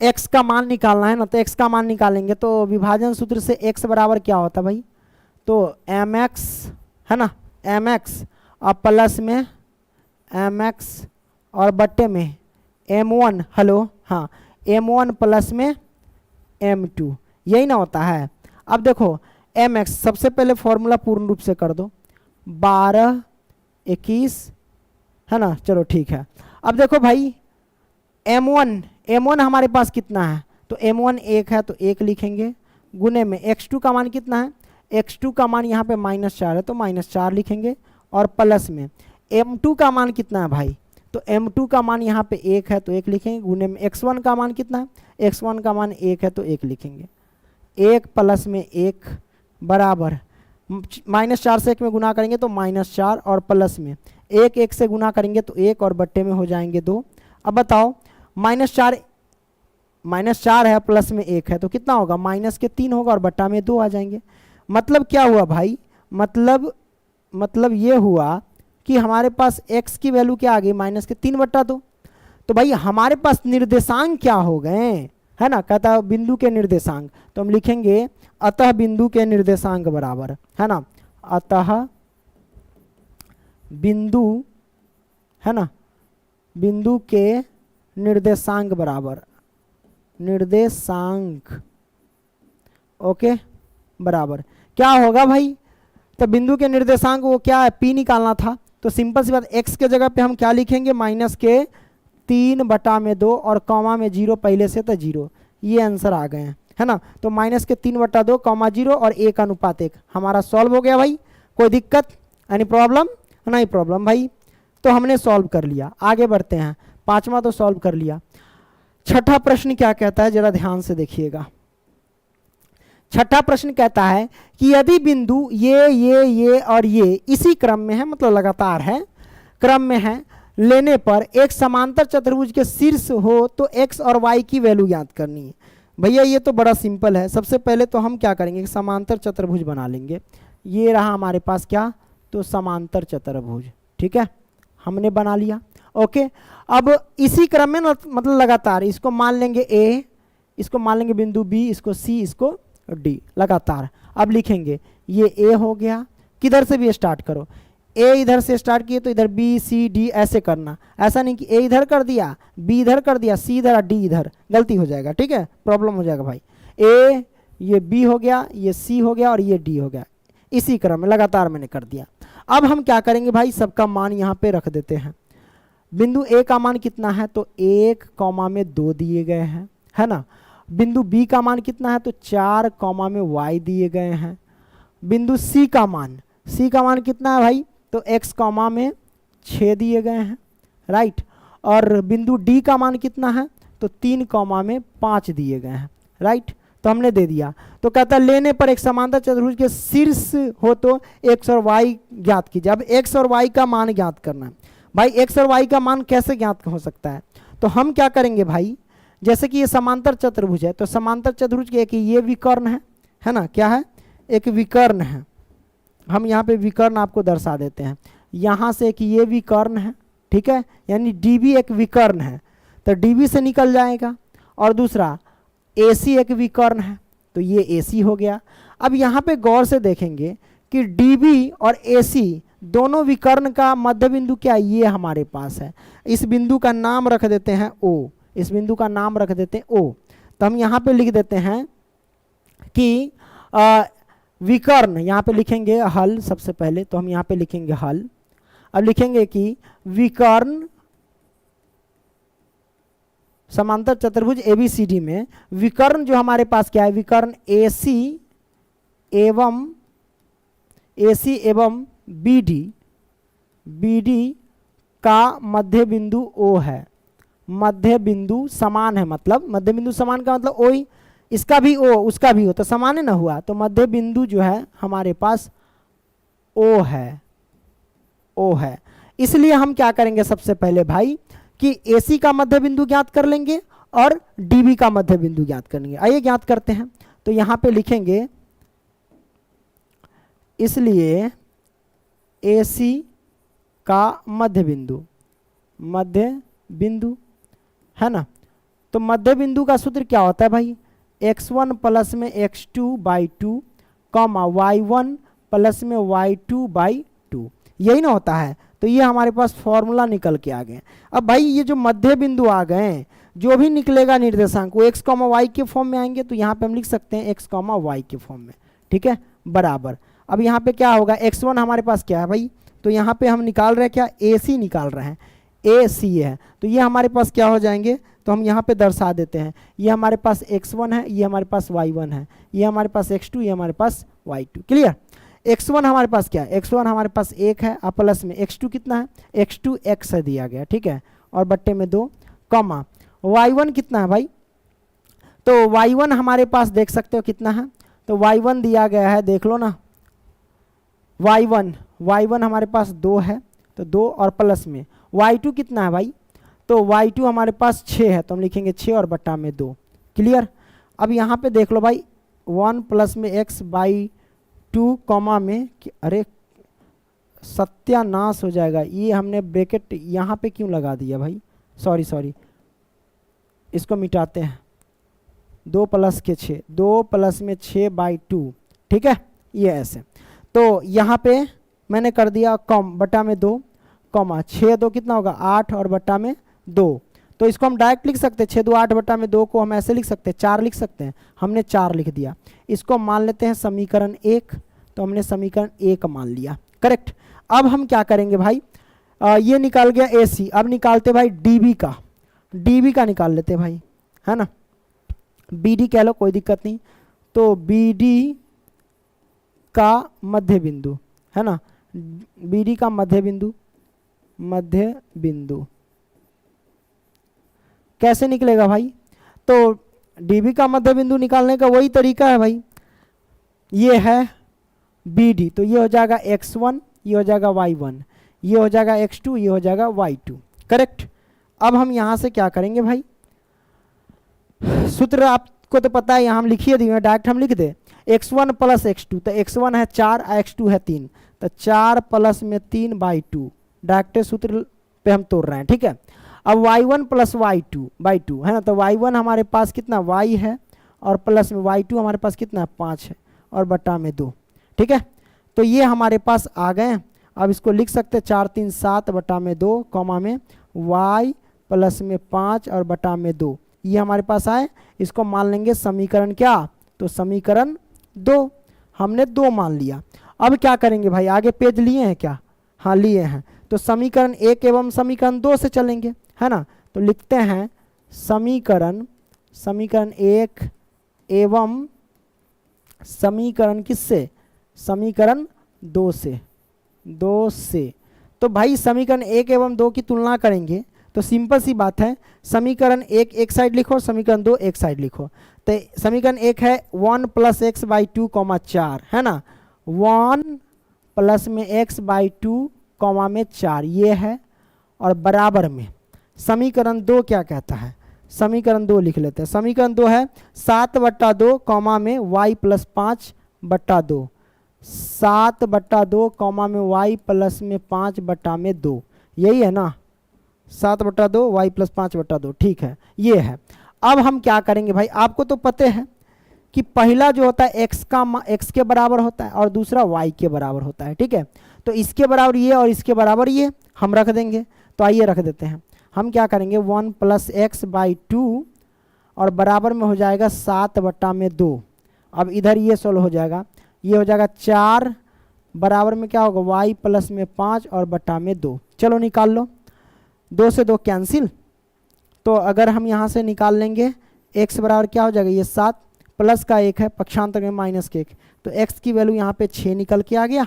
x का मान निकालना है ना। तो x का मान निकालेंगे तो विभाजन सूत्र से x बराबर क्या होता है भाई? तो mx, है ना, mx और प्लस में mx और बट्टे में M1, हेलो, हाँ, M1 प्लस में M2, यही ना होता है। अब देखो mx, सबसे पहले फॉर्मूला पूर्ण रूप से कर दो, 12, 21, है ना। चलो ठीक है। अब देखो भाई M1 हमारे पास कितना है? तो M1 1 है, तो 1 लिखेंगे, गुने में x2 का मान कितना है? x2 का मान यहाँ पे -4 है, तो -4 लिखेंगे, और प्लस में M2 का मान कितना है भाई? तो M2 का मान यहाँ पे 1 है, तो 1 लिखेंगे, गुने में x1 का मान कितना है? x1 का मान 1 है, तो 1 लिखेंगे। 1 प्लस में 1 बराबर -4 से 1 में गुना करेंगे तो -4, और प्लस में 1 से गुना करेंगे तो 1, और बट्टे में हो जाएंगे 2। अब बताओ, -4 है, प्लस में 1 है, तो कितना होगा? -3 होगा, और बट्टा में 2 आ जाएंगे। मतलब क्या हुआ भाई? मतलब ये हुआ कि हमारे पास x की वैल्यू क्या आ गई? -3/2। तो भाई हमारे पास निर्देशांक क्या हो गए, है ना। कहता है बिंदु के निर्देशांक, तो हम लिखेंगे अतः बिंदु के निर्देशांक बराबर, है ना, अतः बिंदु, है ना, बिंदु के निर्देशांक बराबर, निर्देशांक, ओके, बराबर क्या होगा भाई? तो बिंदु के निर्देशांक वो क्या है? P निकालना था। तो सिंपल सी बात, x के जगह पे हम क्या लिखेंगे? -3/2, और कॉमा में 0 पहले से, तो 0। ये आंसर आ गए हैं, है ना। तो -3/2, 0 और 1:1 हमारा सॉल्व हो गया भाई। कोई दिक्कत, एनी प्रॉब्लम? नहीं प्रॉब्लम भाई। तो हमने सॉल्व कर लिया, आगे बढ़ते हैं। 5वां तो सॉल्व कर लिया। 6ठा प्रश्न क्या कहता है, जरा ध्यान से देखिएगा। 6ठा प्रश्न कहता है कि यदि बिंदु ये और ये इसी क्रम में है, मतलब लगातार है, क्रम में है, लेने पर एक समांतर चतुर्भुज के शीर्ष हो तो x और y की वैल्यू ज्ञात करनी है। भैया ये तो बड़ा सिंपल है। सबसे पहले तो हम क्या करेंगे? समांतर चतुर्भुज बना लेंगे। ये रहा हमारे पास क्या? तो समांतर चतुर्भुज, ठीक है, हमने बना लिया। ओके, अब इसी क्रम में मतलब लगातार, इसको मान लेंगे a, इसको मान लेंगे बिंदु b, इसको c, इसको d, लगातार। अब लिखेंगे ये a हो गया, किधर से भी स्टार्ट करो, a इधर से स्टार्ट किए तो इधर b c d ऐसे करना। ऐसा नहीं कि a इधर कर दिया, b इधर कर दिया, c इधर, d इधर, गलती हो जाएगा, ठीक है, प्रॉब्लम हो जाएगा भाई। a, ये b हो गया, ये c हो गया, और ये d हो गया। इसी क्रम में लगातार मैंने कर दिया। अब हम क्या करेंगे भाई? सबका मान यहाँ पे रख देते हैं। बिंदु a का मान कितना है? तो 1,2 दिए गए हैं, है ना। बिंदु b का मान कितना है? तो 4,y दिए गए हैं। बिंदु c का मान कितना है भाई? तो x, 6 दिए गए हैं, राइट। और बिंदु d का मान कितना है? तो 3,5 दिए गए हैं, राइट। तो हमने दे दिया। तो कहता है लेने पर एक समांतर चतुर्भुज के शीर्ष हो तो x और y ज्ञात कीजिए। अब x और y का मान ज्ञात करना है भाई। x और y का मान कैसे ज्ञात हो सकता है? तो हम क्या करेंगे भाई, जैसे कि ये समांतर चतुर्भुज है, तो समांतर चतुर्भुज के एक ये विकर्ण है ना, क्या है? एक विकर्ण है। हम यहाँ पे विकर्ण आपको दर्शा देते हैं। यहाँ से एक ये विकर्ण है, ठीक है, यानी db एक विकर्ण है, तो db से निकल जाएगा। और दूसरा AC एक विकर्ण है, तो ये AC हो गया। अब यहाँ पे गौर से देखेंगे कि DB और AC दोनों विकर्ण का मध्य बिंदु क्या? ये हमारे पास है। इस बिंदु का नाम रख देते हैं O। इस बिंदु का नाम रख देते हैं ओ। तो हम यहाँ पे लिख देते हैं कि विकर्ण, यहाँ पे लिखेंगे हल सबसे पहले, तो हम यहाँ पे लिखेंगे हल। अब लिखेंगे कि विकर्ण समांतर चतुर्भुज एबीसीडी में विकर्ण जो हमारे पास क्या है, विकर्ण एसी एवं बीडी का मध्य बिंदु ओ है। मध्य बिंदु समान है, मतलब मध्य बिंदु समान का मतलब ओ ही, इसका भी ओ उसका भी ओ, तो समान है ना हुआ। तो मध्य बिंदु जो है हमारे पास ओ है, ओ है। इसलिए हम क्या करेंगे सबसे पहले भाई कि AC का मध्य बिंदु ज्ञात कर लेंगे और DB का मध्य बिंदु ज्ञात करेंगे। आइए ज्ञात करते हैं। तो यहाँ पे लिखेंगे, इसलिए AC का मध्य बिंदु है ना। तो मध्य बिंदु का सूत्र क्या होता है भाई, x1 प्लस में x2/2 कॉमा y1 प्लस में y2/2, यही ना होता है। तो ये हमारे पास फॉर्मूला निकल के आ गए। अब भाई ये जो मध्य बिंदु आ गए, जो भी निकलेगा निर्देशांक वो x, y के फॉर्म में आएंगे। तो यहाँ पे हम लिख सकते हैं x, y के फॉर्म में, ठीक है, बराबर। अब यहाँ पे क्या होगा, x1 हमारे पास क्या है भाई, तो यहाँ पे हम निकाल रहे हैं क्या, AC निकाल रहे हैं, AC है। तो ये हमारे पास क्या हो जाएंगे, तो हम यहाँ पे दर्शा देते हैं, ये हमारे पास x1 है, ये हमारे पास y1 है, ये हमारे पास x2, ये हमारे पास y2। क्लियर। x1 हमारे पास क्या है, x1 हमारे पास 1 है, और प्लस में x2 कितना है, x2 x है दिया गया, ठीक है, और बट्टे में 2 कॉमा y1 कितना है भाई, तो y1 हमारे पास देख सकते हो कितना है, तो y1 दिया गया है, देख लो ना, y1 हमारे पास 2 है, तो 2 और प्लस में y2 कितना है भाई, तो y2 हमारे पास 6 है, तो हम लिखेंगे 6 और बट्टा में 2। क्लियर। अब यहाँ पे देख लो भाई 1 प्लस में x/2 कॉमा में, अरे सत्यानाश हो जाएगा, ये हमने ब्रैकेट यहाँ पे क्यों लगा दिया भाई, सॉरी, इसको मिटाते हैं। 2 प्लस के 6, 2 प्लस में 6/2, ठीक है, ये ऐसे। तो यहाँ पे मैंने कर दिया कॉम बटा में 2 कॉमा 6 2 कितना होगा 8 और बटा में 2। तो इसको हम डायरेक्ट लिख सकते हैं, 6 2 8 बटा में 2 को हम ऐसे लिख सकते हैं, 4 लिख सकते हैं, हमने 4 लिख दिया। इसको मान लेते हैं समीकरण 1, तो हमने समीकरण 1 मान लिया, करेक्ट। अब हम क्या करेंगे भाई, ये निकाल गया AC, अब निकालते भाई DB का निकाल लेते भाई, है ना, BD कह लो कोई दिक्कत नहीं। तो BD का मध्य बिंदु है ना, BD का मध्य बिंदु कैसे निकलेगा भाई, तो DB का मध्य बिंदु निकालने का वही तरीका है भाई, ये है BD, तो ये हो जाएगा x1, ये हो जाएगा y1, ये हो जाएगा x2, ये हो जाएगा y2, करेक्ट। अब हम यहाँ से क्या करेंगे भाई, सूत्र आपको तो पता है, यहाँ हम लिखिए दिए, डायरेक्ट हम लिख दे x1 प्लस x2, तो x1 है 4 x2 है 3, तो 4 प्लस में 3/2, डायरेक्ट सूत्र पे हम तोड़ रहे हैं, ठीक है। अब y1 प्लस y2/2 है ना, तो y1 हमारे पास कितना y है, और प्लस में y2 हमारे पास कितना 5 है, और बटा में 2, ठीक है। तो ये हमारे पास आ गए। अब इसको लिख सकते 4 3 7 बटा में 2 कॉमा में y प्लस में 5 और बटा में 2, ये हमारे पास आए। इसको मान लेंगे समीकरण क्या, तो समीकरण 2, हमने 2 मान लिया। अब क्या करेंगे भाई, आगे पेज लिए हैं क्या, हाँ लिए हैं। तो समीकरण 1 एवं समीकरण 2 से चलेंगे, है ना। तो लिखते हैं समीकरण 1 एवं समीकरण किससे, समीकरण 2 से। तो भाई समीकरण 1 एवं 2 की तुलना करेंगे, तो सिंपल सी बात है, समीकरण 1 एक साइड लिखो, समीकरण 2 एक साइड लिखो। तो समीकरण 1 है 1 प्लस x/2 कॉमा 4, है ना, 1 प्लस में x/2 कॉमा में 4, ये है, और बराबर में समीकरण 2 क्या कहता है, समीकरण 2 लिख लेते हैं। समीकरण 2 है 7/2 कॉमा में y प्लस 5/2, 7/2 कॉमा में y प्लस में 5/2, यही है ना, 7/2 y प्लस 5/2, ठीक है, ये है। अब हम क्या करेंगे भाई, आपको तो पता है कि पहला जो होता है x के बराबर होता है, और दूसरा y के बराबर होता है, ठीक है। तो इसके बराबर ये और इसके बराबर ये हम रख देंगे। तो आइए रख देते हैं, हम क्या करेंगे 1 + x/2 और बराबर में हो जाएगा 7/2। अब इधर ये सोल्व हो जाएगा, ये हो जाएगा 4 बराबर में क्या होगा y प्लस में 5 और बटा में 2। चलो निकाल लो, 2 से 2 कैंसिल, तो अगर हम यहाँ से निकाल लेंगे x बराबर क्या हो जाएगा, ये 7 प्लस का 1 है, पक्षांतर में माइनस के 1, तो x की वैल्यू यहाँ पे 6 निकल के आ गया।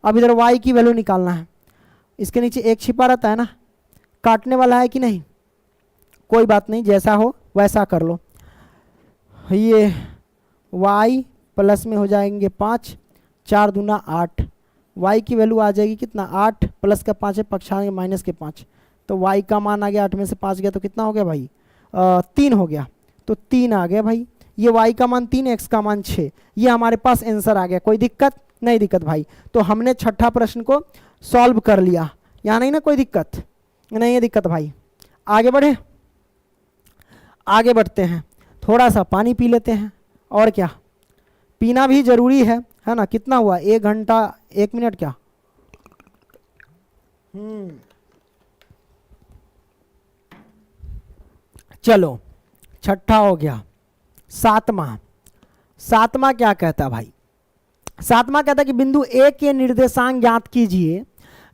अब इधर y की वैल्यू निकालना है, इसके नीचे 1 छिपा रहता है ना, काटने वाला है कि नहीं, कोई बात नहीं, जैसा हो वैसा कर लो। ये y प्लस में हो जाएंगे 5, 4 दूना 8, y की वैल्यू आ जाएगी कितना 8 प्लस का 5 है, पक्षांतर माइनस के 5, तो y का मान आ गया 8 में से 5 गया तो कितना हो गया भाई 3 हो गया, तो 3 आ गया भाई। ये y का मान 3, x का मान 6, ये हमारे पास आंसर आ गया। कोई दिक्कत नहीं, दिक्कत भाई, तो हमने छठा प्रश्न को सॉल्व कर लिया, यहाँ नहीं ना कोई दिक्कत, नहीं है दिक्कत भाई। आगे बढ़े, आगे बढ़ते हैं, थोड़ा सा पानी पी लेते हैं, और क्या पीना भी जरूरी है ना। कितना हुआ 1 घंटा 1 मिनट क्या, चलो छठा हो गया। सातवां क्या कहता भाई, सातवां कहता कि बिंदु ए के निर्देशांक ज्ञात कीजिए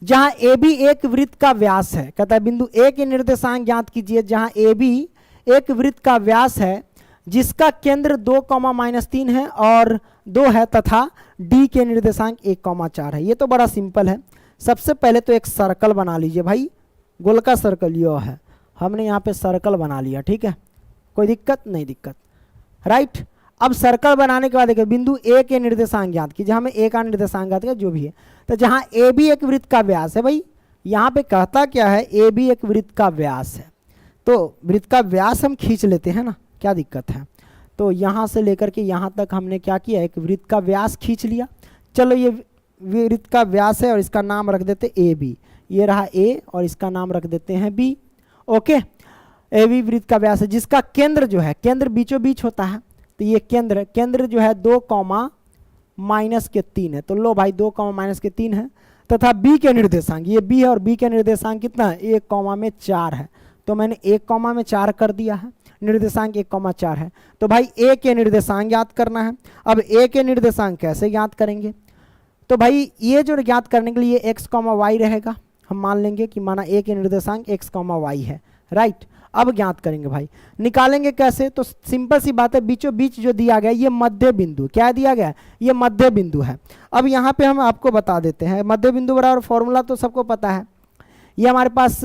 जहां ए बी एक वृत्त का व्यास है। कहता है बिंदु ए के निर्देशांक ज्ञात कीजिए जहां ए बी एक वृत्त का व्यास है जिसका केंद्र 2, -3 है और 2 है तथा डी के निर्देशांक 1, 4 है। ये तो बड़ा सिंपल है। सबसे पहले तो एक सर्कल बना लीजिए भाई, गोल का सर्कल यो है, हमने यहाँ पे सर्कल बना लिया, ठीक है, कोई दिक्कत नहीं, दिक्कत राइट। अब सर्कल बनाने के बाद देखिए बिंदु ए के निर्देशांक ज्ञात कीजिए, हमें ए का निर्देशांक ज्ञात किया जो भी है, तो जहाँ ए बी एक वृत्त का व्यास है, भाई यहाँ पे कहता क्या है ए बी एक वृत्त का व्यास है, तो वृत्त का व्यास हम खींच लेते हैं ना, क्या दिक्कत है। तो यहाँ से लेकर के यहाँ तक हमने क्या किया, एक वृत्त का व्यास खींच लिया। चलो ये वृत्त का व्यास है और इसका नाम रख देते ए बी, ये रहा ए और इसका नाम रख देते हैं बी। ओके, ए बी वृत्त का व्यास है जिसका केंद्र जो है, केंद्र बीचों बीच होता है, तो ये केंद्र जो है 2, -3 है, तो लो भाई 2, -3 है, तथा बी के निर्देशांक, ये बी है और बी के निर्देशांक कितना है 1, 4 है, तो मैंने 1, 4 कर दिया है, निर्देशांक 1, 4 है। तो भाई ए के निर्देशांक ज्ञात करना है। अब ए के निर्देशांक कैसे ज्ञात करेंगे, तो भाई ये जो ज्ञात करने के लिए x, y रहेगा, हम मान लेंगे कि माना ए के निर्देशांक x, y है, राइट। अब ज्ञात करेंगे भाई, निकालेंगे कैसे, तो सिंपल सी बात है, बीचों बीच जो दिया गया ये मध्य बिंदु, क्या दिया गया, ये मध्य बिंदु है। अब यहाँ पे हम आपको बता देते हैं, मध्य बिंदु बराबर फॉर्मूला तो सबको पता है, ये हमारे पास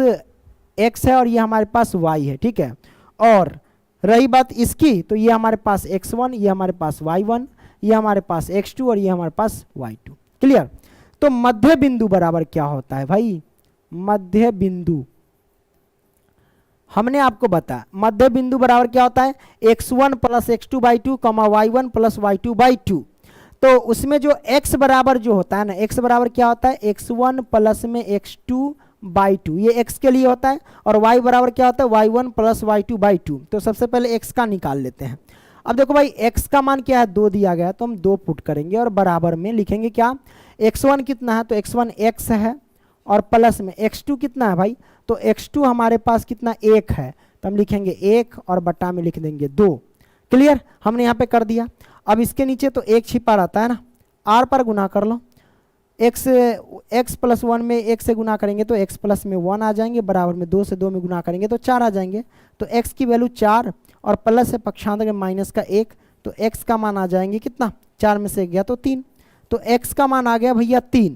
x है और ये हमारे पास y है, ठीक है। और रही बात इसकी, तो ये हमारे पास x1, ये हमारे पास y1, ये हमारे पास x2 और ये हमारे पास y2, क्लियर। तो मध्य बिंदु बराबर क्या होता है भाई, मध्य बिंदु हमने आपको बताया, मध्य बिंदु बराबर क्या होता है x1 + x2/2, y1 + y2/2। तो उसमें जो x बराबर जो होता है ना, x बराबर क्या होता है x1 + में x2/2, ये x के लिए होता है, और y बराबर क्या होता है y1 + y2/2। तो सबसे पहले x का निकाल लेते हैं। अब देखो भाई x का मान क्या है 2 दिया गया है, तो हम 2 पुट करेंगे और बराबर में लिखेंगे क्या, x1 कितना है, तो x1 x है, और प्लस में x2 कितना है भाई, तो x2 हमारे पास कितना 1 है, तो हम लिखेंगे 1 और बटा में लिख देंगे 2, क्लियर, हमने यहाँ पे कर दिया। अब इसके नीचे तो 1 छिपा रहता है ना, r पर गुना कर लो, x + 1 में 1 से गुना करेंगे तो x प्लस में 1 आ जाएंगे, बराबर में 2 से 2 में गुना करेंगे तो 4 आ जाएंगे, तो x की वैल्यू 4 और प्लस है पक्षांतर में माइनस का 1, तो x का मान आ जाएंगे कितना, 4 में से गया तो 3, तो x का मान आ गया भैया 3।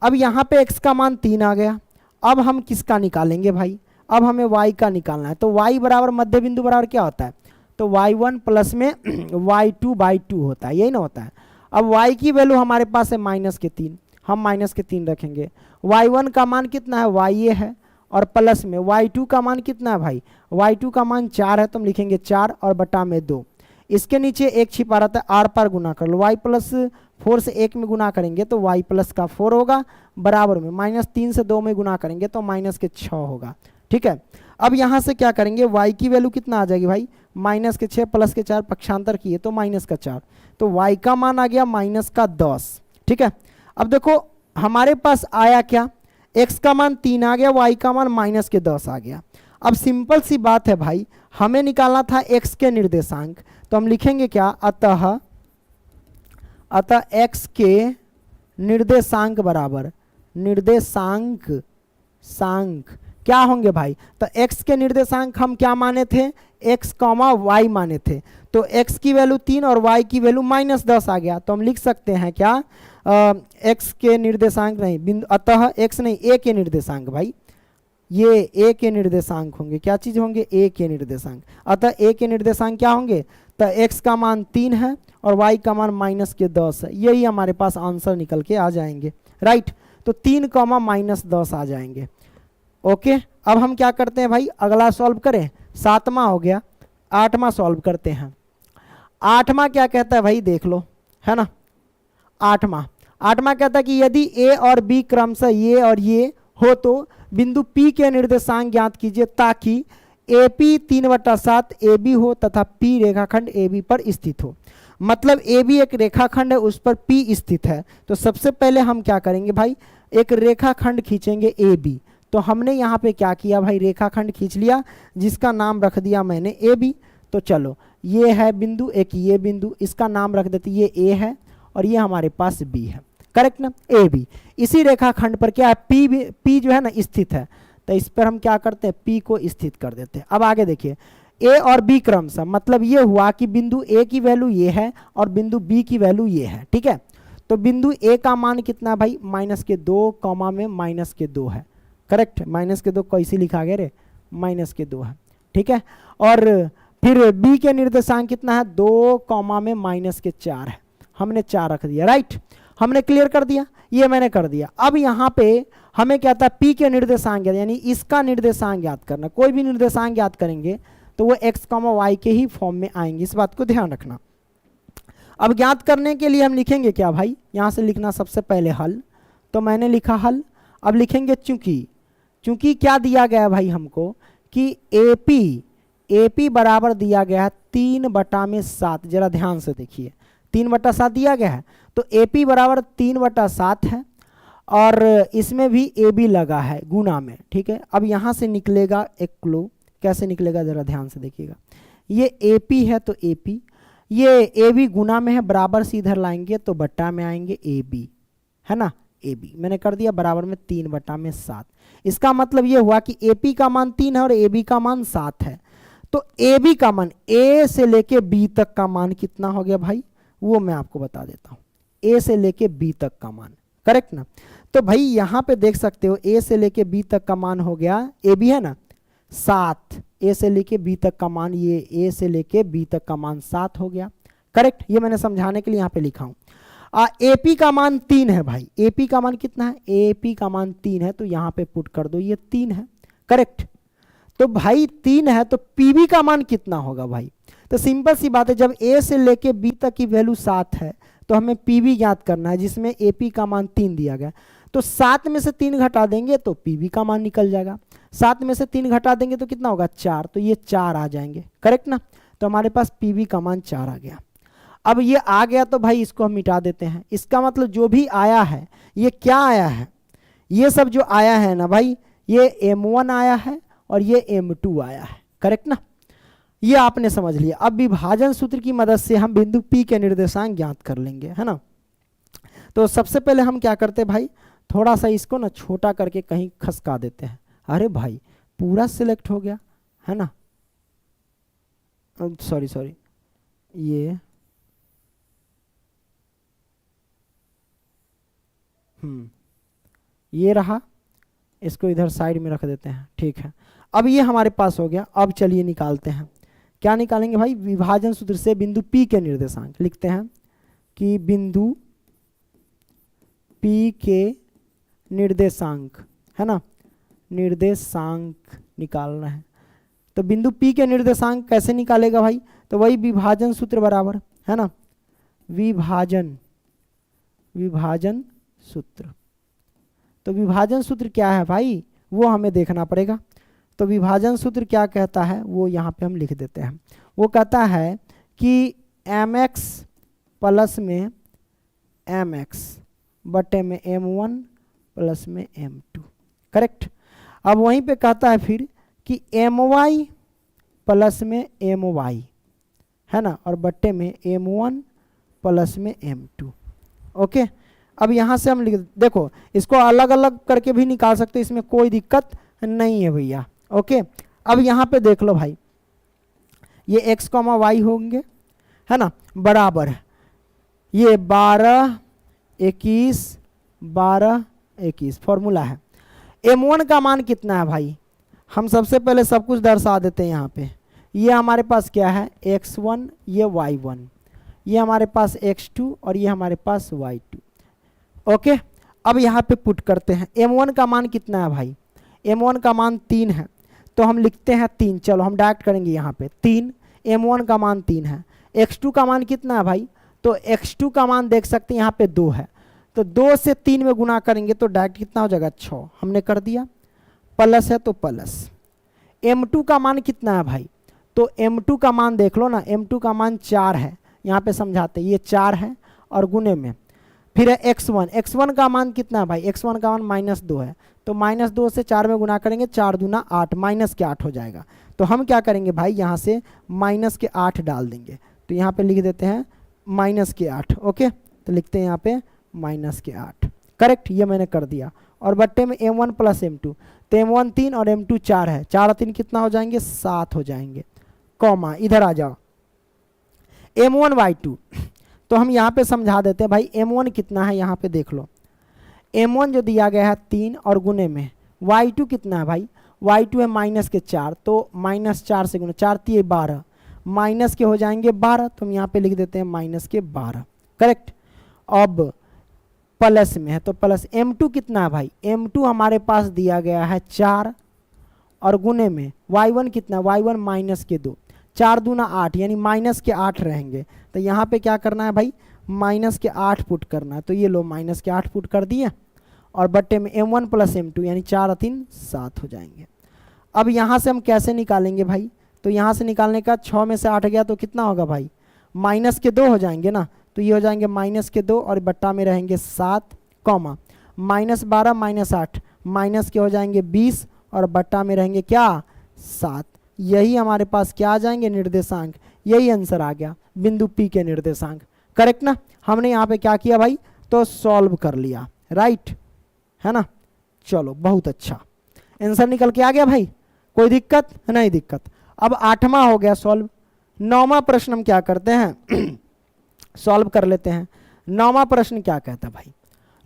अब यहाँ पे x का मान 3 आ गया, अब हम किसका निकालेंगे भाई, अब हमें y का निकालना है। तो y बराबर मध्य बिंदु बराबर क्या होता है, तो y1 प्लस में y2/2 होता है, यही ना होता है। अब y की वैल्यू हमारे पास है -3, हम -3 रखेंगे, y1 का मान कितना है y ये है, और प्लस में y2 का मान कितना है भाई, y2 का मान 4 है, तो हम लिखेंगे 4 और बटा में 2। इसके नीचे 1 छिपा रहता है, r पर गुना कर लो, y + 4 से 1 में गुना करेंगे तो y प्लस का 4 होगा, बराबर में -3 से 2 में गुना करेंगे तो -6 होगा, ठीक है। अब यहाँ से क्या करेंगे, y की वैल्यू कितना आ जाएगी भाई, -6 + 4 पक्षांतर किए तो -4, तो y का मान आ गया -10, ठीक है। अब देखो हमारे पास आया क्या, x का मान 3 आ गया, y का मान -10 आ गया। अब सिंपल सी बात है भाई, हमें निकालना था x के निर्देशांक, तो हम लिखेंगे क्या, अतः x के निर्देशांक बराबर सांक क्या होंगे भाई, तो x के निर्देशांक हम क्या माने थे, x, y माने थे, तो x की वैल्यू 3 और y की वैल्यू -10 आ गया। तो हम लिख सकते हैं क्या, x के निर्देशांक नहीं, बिंदु अतः x नहीं, a के निर्देशांक भाई, ये a के निर्देशांक होंगे, क्या चीज होंगे, a के निर्देशांक। अतः a के निर्देशांक क्या होंगे, तो x का मान 3 है और y का मान -10 है, यही हमारे पास आंसर निकल के आ जाएंगे, राइट। तो 3, -10 आ जाएंगे। ओके, अब हम क्या करते हैं भाई, अगला सॉल्व करें, 7वां हो गया, 8वां सॉल्व करते हैं। 8वां क्या कहता है भाई, देख लो, है ना। 8वां कहता है कि यदि a और b क्रमशः ये और ये हो तो बिंदु P के निर्देशांक ज्ञात कीजिए ताकि AP 3/7 AB हो तथा P रेखाखंड AB पर स्थित हो। मतलब AB एक रेखाखंड है, उस पर P स्थित है। तो सबसे पहले हम क्या करेंगे भाई, एक रेखाखंड खींचेंगे AB। तो हमने यहाँ पे क्या किया भाई, रेखाखंड खींच लिया जिसका नाम रख दिया मैंने AB। तो चलो, ये है बिंदु, एक ये बिंदु, इसका नाम रख देते, ये A है और ये हमारे पास B है, करेक्ट ना, AB। इसी रेखाखंड पर क्या है, P जो है ना स्थित है, तो इस पर हम क्या करते हैं, P को स्थित कर देते हैं। अब आगे देखिए, A और B क्रमशः, मतलब ये हुआ कि बिंदु A की वैल्यू ये है और बिंदु B की वैल्यू ये है, ठीक है। तो बिंदु A का मान कितना है भाई, -2, कॉमा में -2 है, करेक्ट। -2 कैसे लिखा गया रे, -2 है, ठीक है। और फिर B के निर्देशांक कितना है, 2, कॉमा में -4 है, हमने 4 रख दिया, राइट। हमने क्लियर कर दिया, ये मैंने कर दिया। अब यहाँ पे हमें क्या था, P के निर्देशांक यानी इसका निर्देशांक ज्ञात करना। कोई भी निर्देशांक ज्ञात करेंगे तो वो x, y के ही फॉर्म में आएंगे, इस बात को ध्यान रखना। अब ज्ञात करने के लिए हम लिखेंगे क्या भाई, यहाँ से लिखना सबसे पहले हल, तो मैंने लिखा हल। अब लिखेंगे चूंकि क्या दिया गया है भाई हमको कि AP बराबर दिया गया है 3/7, जरा ध्यान से देखिए, 3/7 दिया गया है, तो AP बराबर 3/7 है और इसमें भी AB लगा है गुना में, ठीक है। अब यहाँ से निकलेगा एक क्लू, कैसे निकलेगा जरा ध्यान से देखिएगा, ये AP है तो AP, ये AB गुना में है, बराबर से इधर लाएंगे तो बट्टा में आएंगे AB, है ना, AB मैंने कर दिया बराबर में 3/7। इसका मतलब ये हुआ कि AP का मान 3 है और AB का मान 7 है। तो AB का मान, A से लेके B तक का मान कितना हो गया भाई, वो मैं आपको बता देता हूँ, A से लेके B तक का मान, करेक्ट ना। तो भाई यहाँ पे देख सकते हो A से लेके B तक का मान हो गया, AB है ना 7, A से लेके B तक का मान, ये A से लेके B तक का मान 7 हो गया, करेक्ट। ये मैंने समझाने के लिए यहाँ पे लिखा हूँ। AP का मान 3 है भाई, AP का मान कितना है, AP का मान 3 है, तो यहाँ पे पुट कर दो, ये 3 है, करेक्ट। तो भाई 3 है तो PB का मान कितना होगा भाई, तो सिंपल सी बात है, जब A से लेके B तक की वैल्यू 7 है तो हमें PB ज्ञात करना है, जिसमें AP का मान 3 दिया गया। तो 7 में से 3 घटा देंगे तो PB का मान निकल जाएगा, 7 में से 3 घटा देंगे तो कितना होगा, 4, तो ये 4 आ जाएंगे, करेक्ट ना। तो हमारे पास PB का मान 4 आ गया। अब ये आ गया तो भाई इसको हम मिटा देते हैं। इसका मतलब जो भी आया है, ये क्या आया है, ये सब जो आया है ना भाई, ये M1 आया है और ये M2 आया है, करेक्ट ना। ये आपने समझ लिया। अब विभाजन सूत्र की मदद से हम बिंदु P के निर्देशांक ज्ञात कर लेंगे, है ना। तो सबसे पहले हम क्या करते हैं भाई, थोड़ा सा इसको ना छोटा करके कहीं खसका देते हैं। अरे भाई पूरा सिलेक्ट हो गया, है ना, सॉरी ये रहा, इसको इधर साइड में रख देते हैं, ठीक है। अब ये हमारे पास हो गया। अब चलिए निकालते हैं, क्या निकालेंगे भाई, विभाजन सूत्र से बिंदु P के निर्देशांक। लिखते हैं कि बिंदु P के निर्देशांक, है ना, निर्देशांक निकालना है। तो बिंदु P के निर्देशांक कैसे निकालेगा भाई, तो वही विभाजन सूत्र बराबर, है ना, विभाजन सूत्र। तो विभाजन सूत्र क्या है भाई, वो हमें देखना पड़ेगा। तो विभाजन सूत्र क्या कहता है वो यहाँ पे हम लिख देते हैं। वो कहता है कि mx प्लस में mx बटे में m1 प्लस में m2, करेक्ट। अब वहीं पे कहता है फिर कि my प्लस में my, है ना, और बट्टे में m1 प्लस में m2। ओके, अब यहाँ से हम लिख, देखो इसको अलग अलग करके भी निकाल सकते, इसमें कोई दिक्कत नहीं है भैया। ओके, अब यहाँ पे देख लो भाई, ये x, y होंगे, है ना, बराबर है ये 12 21 12 21 फॉर्मूला है। m1 का मान कितना है भाई, हम सबसे पहले सब कुछ दर्शा देते हैं यहाँ पे। ये हमारे पास क्या है x1, ये y1, ये हमारे पास x2 और ये हमारे पास y2। ओके, अब यहाँ पे पुट करते हैं। m1 का मान कितना है भाई, m1 का मान 3 है, तो हम लिखते हैं 3। चलो हम डायरेक्ट करेंगे यहाँ पे 3, m1 का मान 3 है। x2 का मान कितना है भाई, तो x2 का मान देख सकते हैं यहाँ पे 2 है, तो 2 से 3 में गुना करेंगे तो डायरेक्ट कितना हो जाएगा 6, हमने कर दिया। प्लस है तो प्लस। m2 का मान कितना है भाई, तो m2 का मान देख लो ना, m2 का मान 4 है, यहाँ पे समझाते हैं, ये 4 है और गुने में फिर है x1, x1 का मान कितना है भाई, x1 का मान -2 है, तो -2 से 4 में गुना करेंगे, 4 दूना 8, माइनस के 8 हो जाएगा। तो हम क्या करेंगे भाई, यहाँ से माइनस के 8 डाल देंगे, तो यहाँ पे लिख देते हैं -8। ओके, तो लिखते हैं यहाँ पे -8, करेक्ट, ये मैंने कर दिया। और बट्टे में m1 प्लस m2, तो m1 3 और m2 4 है, 4 और 3 कितना हो जाएंगे 7 हो जाएंगे। कॉमा इधर आ जाओ, m1 y2, तो हम यहाँ पे समझा देते हैं भाई m1 कितना है, यहाँ पे देख लो m1 जो दिया गया है 3 और गुने में y2 कितना है भाई, y2 है -4, तो -4 से गुना, 4 3 12, माइनस के हो जाएंगे 12, तो हम यहाँ पे लिख देते हैं -12, करेक्ट। अब प्लस में है तो प्लस, m2 कितना है भाई, m2 हमारे पास दिया गया है 4 और गुने में y1 कितना, y1 -2, 4 दूना 8 यानी -8 रहेंगे, तो यहाँ पे क्या करना है भाई -8 पुट करना है, तो ये लो -8 पुट कर दिए और बट्टे में m1 प्लस m2 यानी 4 और 3 7 हो जाएंगे। अब यहाँ से हम कैसे निकालेंगे भाई, तो यहाँ से निकालने का 6 में से 8 गया तो कितना होगा भाई -2 हो जाएंगे ना, तो ये हो जाएंगे -2 और बट्टा में रहेंगे 7, कॉमा -12 -8 माइनस के हो जाएंगे 20 और बट्टा में रहेंगे क्या 7। यही हमारे पास क्या आ जाएंगे निर्देशांक, यही आंसर आ गया बिंदु P के निर्देशांक, करेक्ट ना। हमने यहाँ पे क्या किया भाई, तो सॉल्व कर लिया, राइट है ना। चलो बहुत अच्छा, आंसर निकल के आ गया भाई, कोई दिक्कत नहीं दिक्कत। अब 8वां हो गया सॉल्व। 9वां प्रश्न हम क्या करते हैं सॉल्व कर लेते हैं। 9वां प्रश्न क्या कहता है भाई,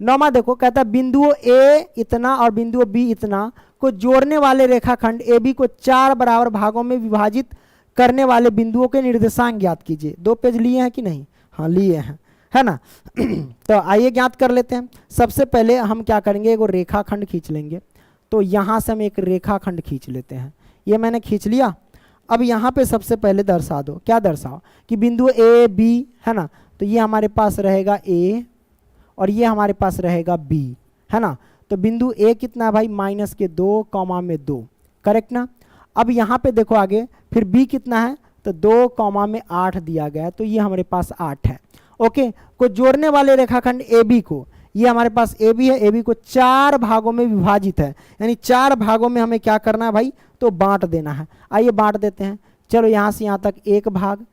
9वां देखो कहता है बिंदुओं A इतना और बिंदुओं B इतना को जोड़ने वाले रेखाखंड AB को 4 बराबर भागों में विभाजित करने वाले बिंदुओं के निर्देशांक ज्ञात कीजिए। 2 पेज लिए हैं कि नहीं, हाँ लिए हैं, है ना। तो आइए ज्ञात कर लेते हैं। सबसे पहले हम क्या करेंगे, एगो रेखाखंड खींच लेंगे, तो यहाँ से हम एक रेखाखंड खींच लेते हैं, ये मैंने खींच लिया। अब यहाँ पे सबसे पहले दर्शा दो, क्या दर्शाओ कि बिंदु A B है ना, तो ये हमारे पास रहेगा A और ये हमारे पास रहेगा B, है ना। तो बिंदु A कितना है भाई -2 कॉमा में 2, करेक्ट ना। अब यहाँ पे देखो आगे फिर B कितना है, तो 2 कॉमा में 8 दिया गया है, तो ये हमारे पास 8 है। ओके, को जोड़ने वाले रेखाखंड AB को, ये हमारे पास AB है, AB को 4 भागों में विभाजित है, यानी 4 भागों में हमें क्या करना है भाई, तो बांट देना है। आइए बांट देते हैं, चलो यहाँ से यहाँ तक 1 भाग,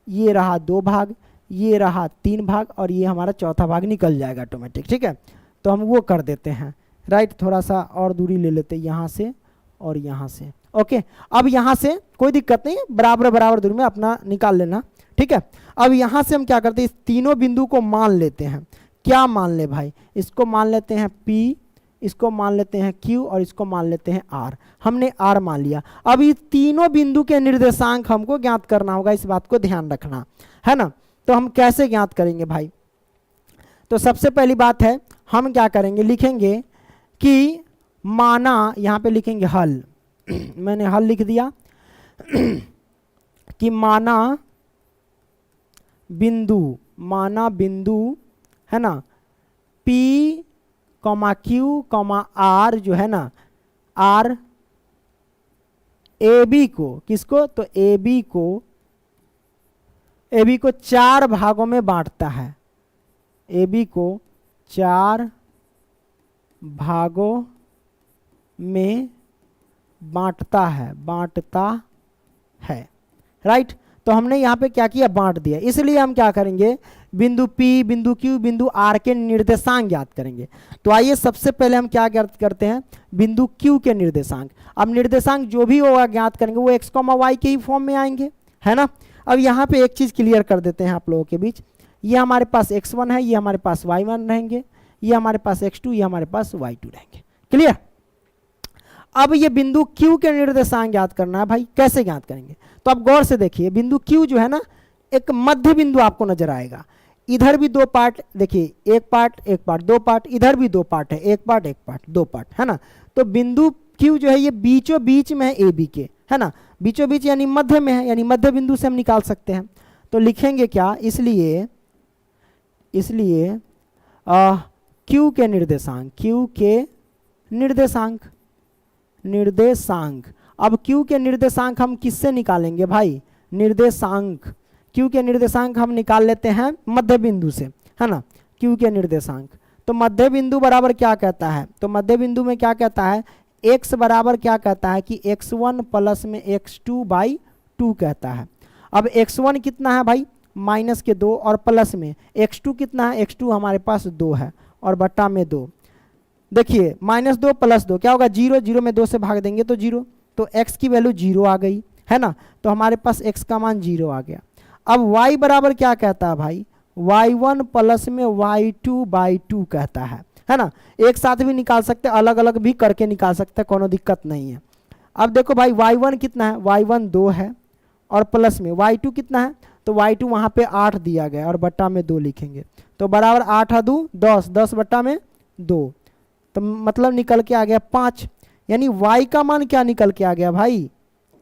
ये रहा 2 भाग, ये रहा 3 भाग और ये हमारा चौथा भाग निकल जाएगा ऑटोमेटिक, ठीक है। तो हम वो कर देते हैं, राइट। थोड़ा सा और दूरी ले लेते हैं यहाँ से और यहाँ से। ओके, अब यहाँ से कोई दिक्कत नहीं, बराबर बराबर दूरी में अपना निकाल लेना, ठीक है। अब यहाँ से हम क्या करते हैं, इस तीनों बिंदु को मान लेते हैं। क्या मान ले भाई, इसको मान लेते हैं P, इसको मान लेते हैं Q और इसको मान लेते हैं R। हमने R मान लिया। अब ये तीनों बिंदु के निर्देशांक हमको ज्ञात करना होगा, इस बात को ध्यान रखना है ना। तो हम कैसे ज्ञात करेंगे भाई, तो सबसे पहली बात है हम क्या करेंगे, लिखेंगे कि माना, यहाँ पे लिखेंगे हल मैंने हल लिख दिया कि माना बिंदु है ना P, Q, R जो है ना, R AB को, किसको, तो AB को 4 भागों में बांटता है, AB को 4 भागों में बांटता है, राइट। तो हमने यहाँ पे क्या किया, बांट दिया। इसलिए हम क्या करेंगे, बिंदु P, बिंदु Q, बिंदु R के निर्देशांक ज्ञात करेंगे। तो आइए सबसे पहले हम क्या ज्ञात करते हैं, बिंदु Q के निर्देशांक। अब निर्देशांक जो भी होगा ज्ञात करेंगे वो x, y के ही फॉर्म में आएंगे, है ना। अब यहाँ पे एक चीज क्लियर कर देते हैं आप लोगों के बीच, ये हमारे पास x1 है, ये हमारे पास y1 रहेंगे, ये हमारे पास x2, ये हमारे पास y2 रहेंगे। क्लियर। अब ये बिंदु Q के निर्देशांक ज्ञात करना है भाई, कैसे ज्ञात करेंगे, तो आप गौर से देखिए, बिंदु Q जो है ना, एक मध्य बिंदु आपको नजर आएगा। इधर भी दो पार्ट, देखिए एक पार्ट दो पार्ट, इधर भी दो पार्ट है, एक पार्ट दो पार्ट, है ना। तो बिंदु Q जो है ये बीचों बीच में है AB के, है ना, बीचों बीच यानी मध्य में है, यानी मध्य बिंदु से हम निकाल सकते हैं। तो लिखेंगे क्या, इसलिए Q के निर्देशांक, अब Q के निर्देशांक हम किससे निकालेंगे भाई, Q के निर्देशांक हम निकाल लेते हैं मध्य बिंदु से, है ना। Q के निर्देशांक, तो मध्य बिंदु बराबर क्या कहता है, तो मध्य बिंदु में क्या कहता है, x बराबर क्या कहता है कि x1 प्लस में x2/2 कहता है। अब x1 कितना है भाई, -2, और प्लस में x2 कितना है, x2 हमारे पास 2 है, और बट्टा में 2। देखिए -2 + 2 क्या होगा, 0, 0 में 2 से भाग देंगे तो 0, तो x की वैल्यू 0 आ गई, है ना। तो हमारे पास x का मान 0 आ गया। अब y बराबर क्या कहता है भाई, y1 प्लस में y2/2 कहता है ना। एक साथ भी निकाल सकते, अलग अलग भी करके निकाल सकते, कोनो दिक्कत नहीं है। अब देखो भाई y1 कितना है, y1 2 है, और प्लस में y2 कितना है, तो y2 वहाँ पे 8 दिया गया, और बट्टा में 2 लिखेंगे, तो बराबर 8 × 2 10, 10 बट्टा में 2, तो मतलब निकल के आ गया 5। यानी y का मान क्या निकल के आ गया भाई,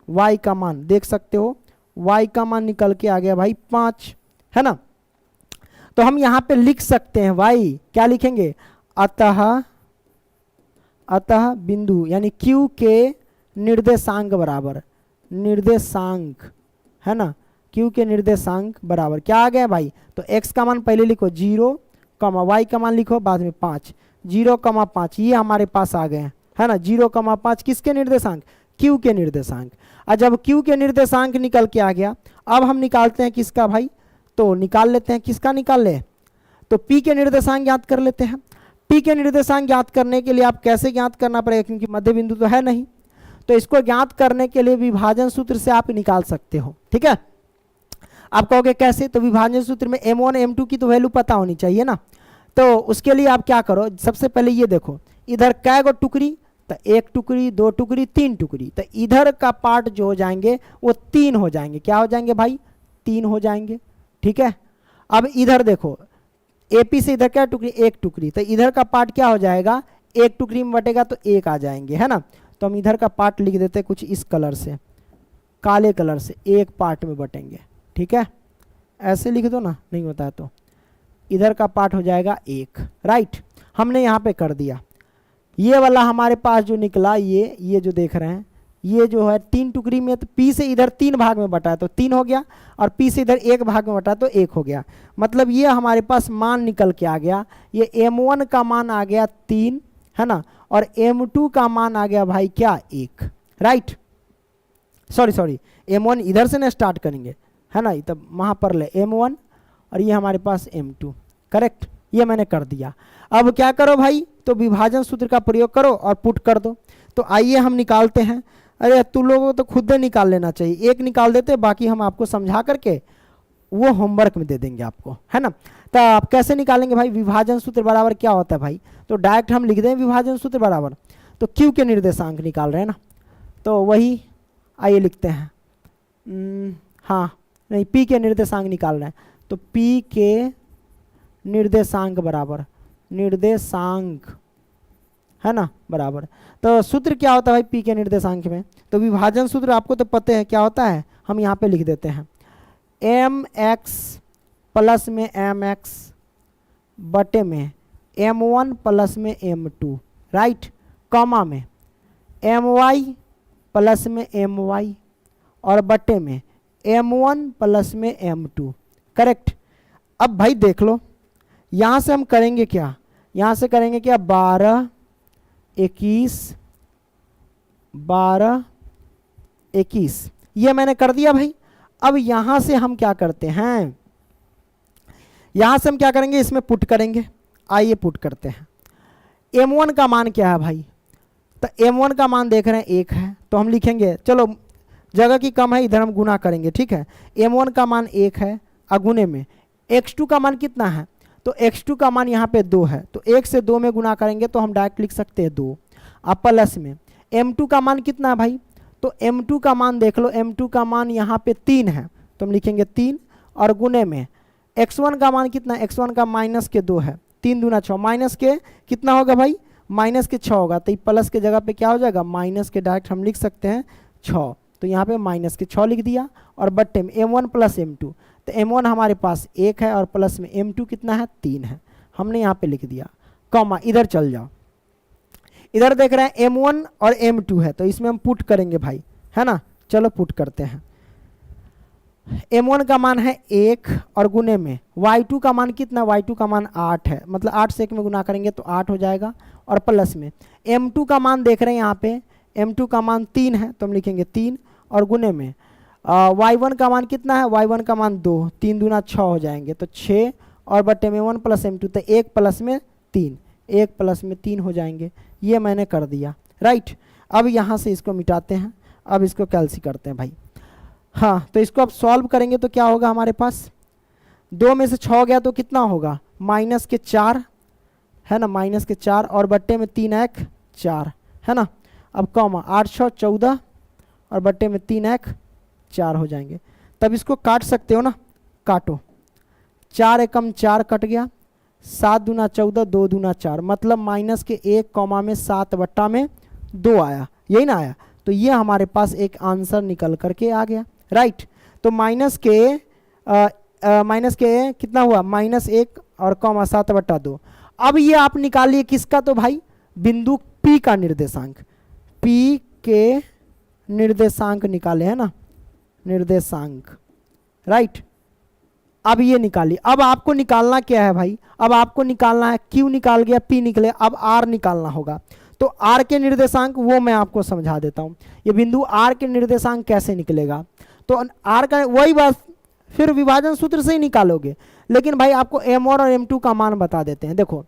y का मान देख सकते हो, y का मान निकल के आ गया भाई 5, है ना। तो हम यहाँ पे लिख सकते हैं भाई, क्या लिखेंगे, अतः बिंदु यानी Q के निर्देशांक बराबर, है ना, Q के निर्देशांक बराबर क्या आ गया भाई, तो x का मान पहले लिखो 0, y का मान लिखो बाद में 5, 0,5 ये हमारे पास आ गए, है ना। 0,5 किसके निर्देशांक, Q के निर्देशांक। और जब Q के निर्देशांक निकल के आ गया, अब हम निकालते हैं किसका भाई, तो निकाल लेते हैं किसका निकाल ले, तो P के निर्देशांक ज्ञात कर लेते हैं। P के निर्देशांक ज्ञात करने के लिए आप कैसे ज्ञात करना पड़ेगा, क्योंकि मध्य बिंदु तो है नहीं, तो इसको ज्ञात करने के लिए विभाजन सूत्र से आप निकाल सकते हो, ठीक है। आप कहोगे कैसे, तो विभाजन सूत्र में m1 m2 की तो वैल्यू पता होनी चाहिए ना। तो उसके लिए आप क्या करो, सबसे पहले ये देखो इधर कै गो टुकड़ी, तो 1 टुकड़ी 2 टुकड़ी 3 टुकड़ी, तो इधर का पार्ट जो हो जाएंगे वो 3 हो जाएंगे, क्या हो जाएंगे भाई, 3 हो जाएंगे, ठीक है। अब इधर देखो AP से इधर क्या टुकड़ी, 1 टुकड़ी, तो इधर का पार्ट क्या हो जाएगा, 1 टुकड़ी में बटेगा तो 1 आ जाएंगे, है ना। तो हम इधर का पार्ट लिख देते कुछ इस कलर से, काले कलर से, 1 पार्ट में बटेंगे, ठीक है। ऐसे लिख दो ना, नहीं होता है तो इधर का पार्ट हो जाएगा 1, राइट। हमने यहाँ पे कर दिया। ये वाला हमारे पास जो निकला, ये जो देख रहे हैं, ये जो है 3 टुकड़ी में, तो P से इधर 3 भाग में बटा तो 3 हो गया, और P से इधर 1 भाग में बटा तो 1 हो गया। मतलब ये हमारे पास मान निकल के आ गया, ये m1 का मान आ गया 3, है ना, और m2 का मान आ गया भाई क्या 1, राइट। सॉरी m1 इधर से ना स्टार्ट करेंगे, है ना, तब वहाँ पर ले m1 और ये हमारे पास m2, करेक्ट। ये मैंने कर दिया। अब क्या करो भाई, तो विभाजन सूत्र का प्रयोग करो और पुट कर दो। तो आइए हम निकालते हैं। अरे तुम लोगों को तो खुद निकाल लेना चाहिए, एक निकाल देते, बाकी हम आपको समझा करके वो होमवर्क में दे देंगे आपको, है ना। तो आप कैसे निकालेंगे भाई, विभाजन सूत्र बराबर क्या होता है भाई, तो डायरेक्ट हम लिख दें विभाजन सूत्र बराबर, तो Q के निर्देशांक निकाल रहे हैं ना, तो वही आइए लिखते हैं। हाँ नहीं, P के निर्देशांक निकाल रहे हैं, तो P के निर्देशांक बराबर, है ना, बराबर। तो सूत्र क्या होता है भाई P के निर्देशांक में, तो विभाजन सूत्र आपको तो पता है क्या होता है, हम यहाँ पे लिख देते हैं mx प्लस में mx बटे में m1 प्लस में m2, राइट, कॉमा में my प्लस में my और बटे में m1 प्लस में m2, करेक्ट। अब भाई देख लो, यहाँ से हम करेंगे क्या, यहाँ से करेंगे क्या 12, 21, 12 21, ये मैंने कर दिया भाई। अब यहां से हम क्या करते हैं, यहां से हम क्या करेंगे, इसमें पुट करेंगे। आइए पुट करते हैं। m1 का मान क्या है भाई, तो m1 का मान देख रहे हैं 1 है, तो हम लिखेंगे, चलो जगह की कम है, इधर हम गुना करेंगे, ठीक है। m1 का मान 1 है, अगुने में x2 का मान कितना है, तो x2 का मान यहाँ पे 2 है, तो 1 से 2 में गुना करेंगे तो हम डायरेक्ट लिख सकते हैं 2। अब प्लस में m2 का मान कितना है भाई, तो m2 का मान देख लो, m2 का मान यहाँ पे 3 है, तो हम लिखेंगे 3, और गुने में x1 का मान कितना है, x1 का माइनस के 2 है, 3 दूना 6, माइनस के कितना होगा भाई, माइनस के 6 होगा, तो प्लस के जगह पे क्या हो जाएगा, माइनस के डायरेक्ट हम लिख सकते हैं 6, तो यहाँ पे माइनस के 6 लिख दिया, और बट्टे में m1 प्लस m2, तो m1 हमारे पास 1 है और प्लस में m2 कितना है, 3 है, हमने यहाँ पे लिख दिया, कॉमा। इधर चल जाओ, इधर देख रहे हैं m1 और m2 है, तो इसमें हम पुट करेंगे भाई, है ना। चलो पुट करते हैं। m1 का मान है 1 और गुने में y2 का मान कितना, y2 का मान 8 है, मतलब 8 से 1 में गुना करेंगे तो 8 हो जाएगा, और प्लस में m2 का मान देख रहे हैं यहाँ पे, m2 का मान 3 है, तो हम लिखेंगे 3, और गुने में y1 का मान कितना है, y1 का मान 2, 3 दूना 6 हो जाएंगे, तो 6, और बटे में 1 प्लस m2, तो 1 प्लस में 3, 1 प्लस में 3 हो जाएंगे, ये मैंने कर दिया, राइट। अब यहाँ से इसको मिटाते हैं, अब इसको कैंसिल करते हैं भाई। हाँ, तो इसको अब सॉल्व करेंगे तो क्या होगा हमारे पास, 2 में से 6 गया तो कितना होगा, माइनस के 4, है ना, माइनस के 4, और बट्टे में 3 1 4, है ना। अब कॉमा 8 6 14, और बट्टे में 3 1 4 हो जाएंगे। तब इसको काट सकते हो ना, काटो, 4 एकम 4 कट गया, 7 दूना 14, 2 दूना 4, मतलब माइनस के 1 कॉमा में 7 बट्टा में 2 आया, यही ना आया, तो ये हमारे पास एक आंसर निकल करके आ गया, राइट। तो माइनस के कितना हुआ, -1 और कॉमा 7 बट्टा 2। अब ये आप निकालिए किसका, तो भाई बिंदु P का निर्देशांक, P के निर्देशांक निकाले, है ना, निर्देशांक, राइट। अब ये निकालिए। अब आपको निकालना क्या है भाई, अब आपको निकालना है, Q निकाल गया, P निकले, अब R निकालना होगा। तो R के निर्देशांक वो मैं आपको समझा देता हूँ, ये बिंदु R के निर्देशांक कैसे निकलेगा। तो R का वही बात फिर विभाजन सूत्र से ही निकालोगे, लेकिन भाई आपको m1 और m2 का मान बता देते हैं। देखो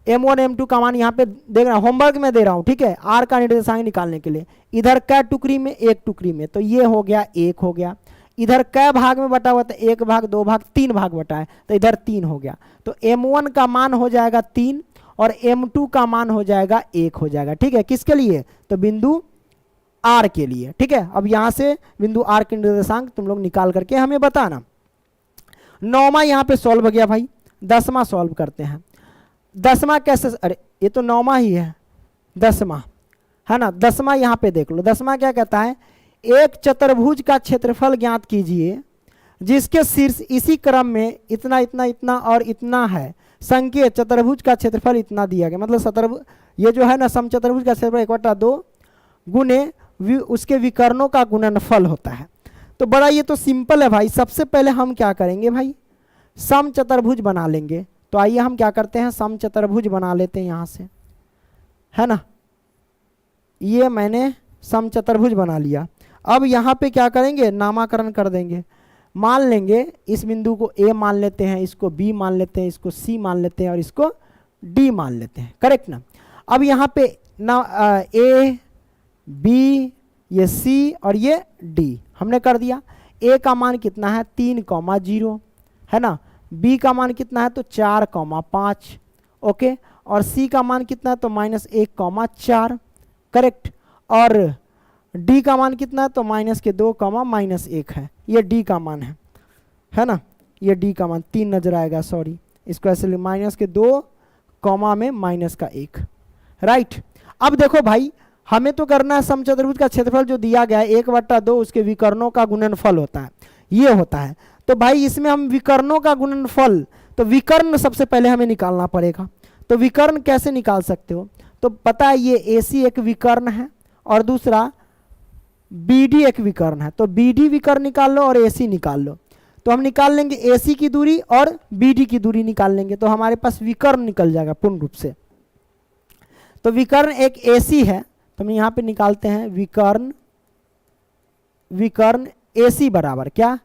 m1 m2 का मान यहाँ पे देख रहा, होमवर्क में दे रहा हूँ, ठीक है। R का निर्देशांक निकालने के लिए इधर कै टुकड़ी में, 1 टुकड़ी में, तो ये हो गया 1 हो गया। इधर कै भाग में बटा हुआ, तो 1 भाग 2 भाग 3 भाग बटा है, तो इधर 3 हो गया। तो m1 का मान हो जाएगा 3 और m2 का मान हो जाएगा 1 हो जाएगा, ठीक है। किसके लिए, तो बिंदु R के लिए, ठीक है। अब यहां से बिंदु R के निर्देशांक तुम लोग निकाल करके हमें बताना। 9वां यहाँ पे सॉल्व हो गया भाई, 10वां सॉल्व करते हैं। 10वां कैसे, अरे ये तो 9वां ही है, 10वां है ना। 10वां यहाँ पे देख लो, 10वां क्या कहता है, एक चतुर्भुज का क्षेत्रफल ज्ञात कीजिए जिसके शीर्ष इसी क्रम में इतना इतना इतना और इतना है। संकेत चतुर्भुज का क्षेत्रफल इतना दिया गया, मतलब ये जो है ना समचतुर्भुज का क्षेत्रफल 1/2 गुने उसके विकर्णों का गुणनफल होता है। तो बड़ा ये तो सिंपल है भाई। सबसे पहले हम क्या करेंगे भाई, समचतुर्भुज बना लेंगे। तो आइए हम क्या करते हैं, समचतुर्भुज बना लेते हैं यहाँ से, है ना। ये मैंने समचतुर्भुज बना लिया। अब यहाँ पे क्या करेंगे, नामकरण कर देंगे। मान लेंगे इस बिंदु को A मान लेते हैं, इसको B मान लेते हैं, इसको C मान लेते हैं और इसको D मान लेते हैं, करेक्ट ना। अब यहाँ पे ना A B ये C और ये D हमने कर दिया। A का मान कितना है 3,0 है ना, B का मान कितना है तो 4,5 ओके, और C का मान कितना है तो -1,4 करेक्ट, और D का मान कितना है तो -2,-1 है, ये D का मान है ना। ये D का मान 3 नजर आएगा, सॉरी इसको ऐसे -2 में -1 राइट। अब देखो भाई हमें तो करना है समचतुर्भुज का क्षेत्रफल जो दिया गया है 1/2 उसके विकर्णों का गुणनफल होता है, ये होता है। तो भाई इसमें हम विकर्णों का गुणनफल, तो विकर्ण सबसे पहले हमें निकालना पड़ेगा। तो विकर्ण कैसे निकाल सकते हो, तो पता है ये AC एक विकर्ण है और दूसरा BD एक विकर्ण है। तो BD विकर्ण निकाल लो और AC निकाल लो। तो हम निकाल लेंगे AC की दूरी और BD की दूरी निकाल लेंगे, तो हमारे पास विकर्ण निकल जाएगा पूर्ण रूप से। तो विकर्ण एक AC है, तो हम यहाँ पे निकालते हैं विकर्ण AC बराबर क्या,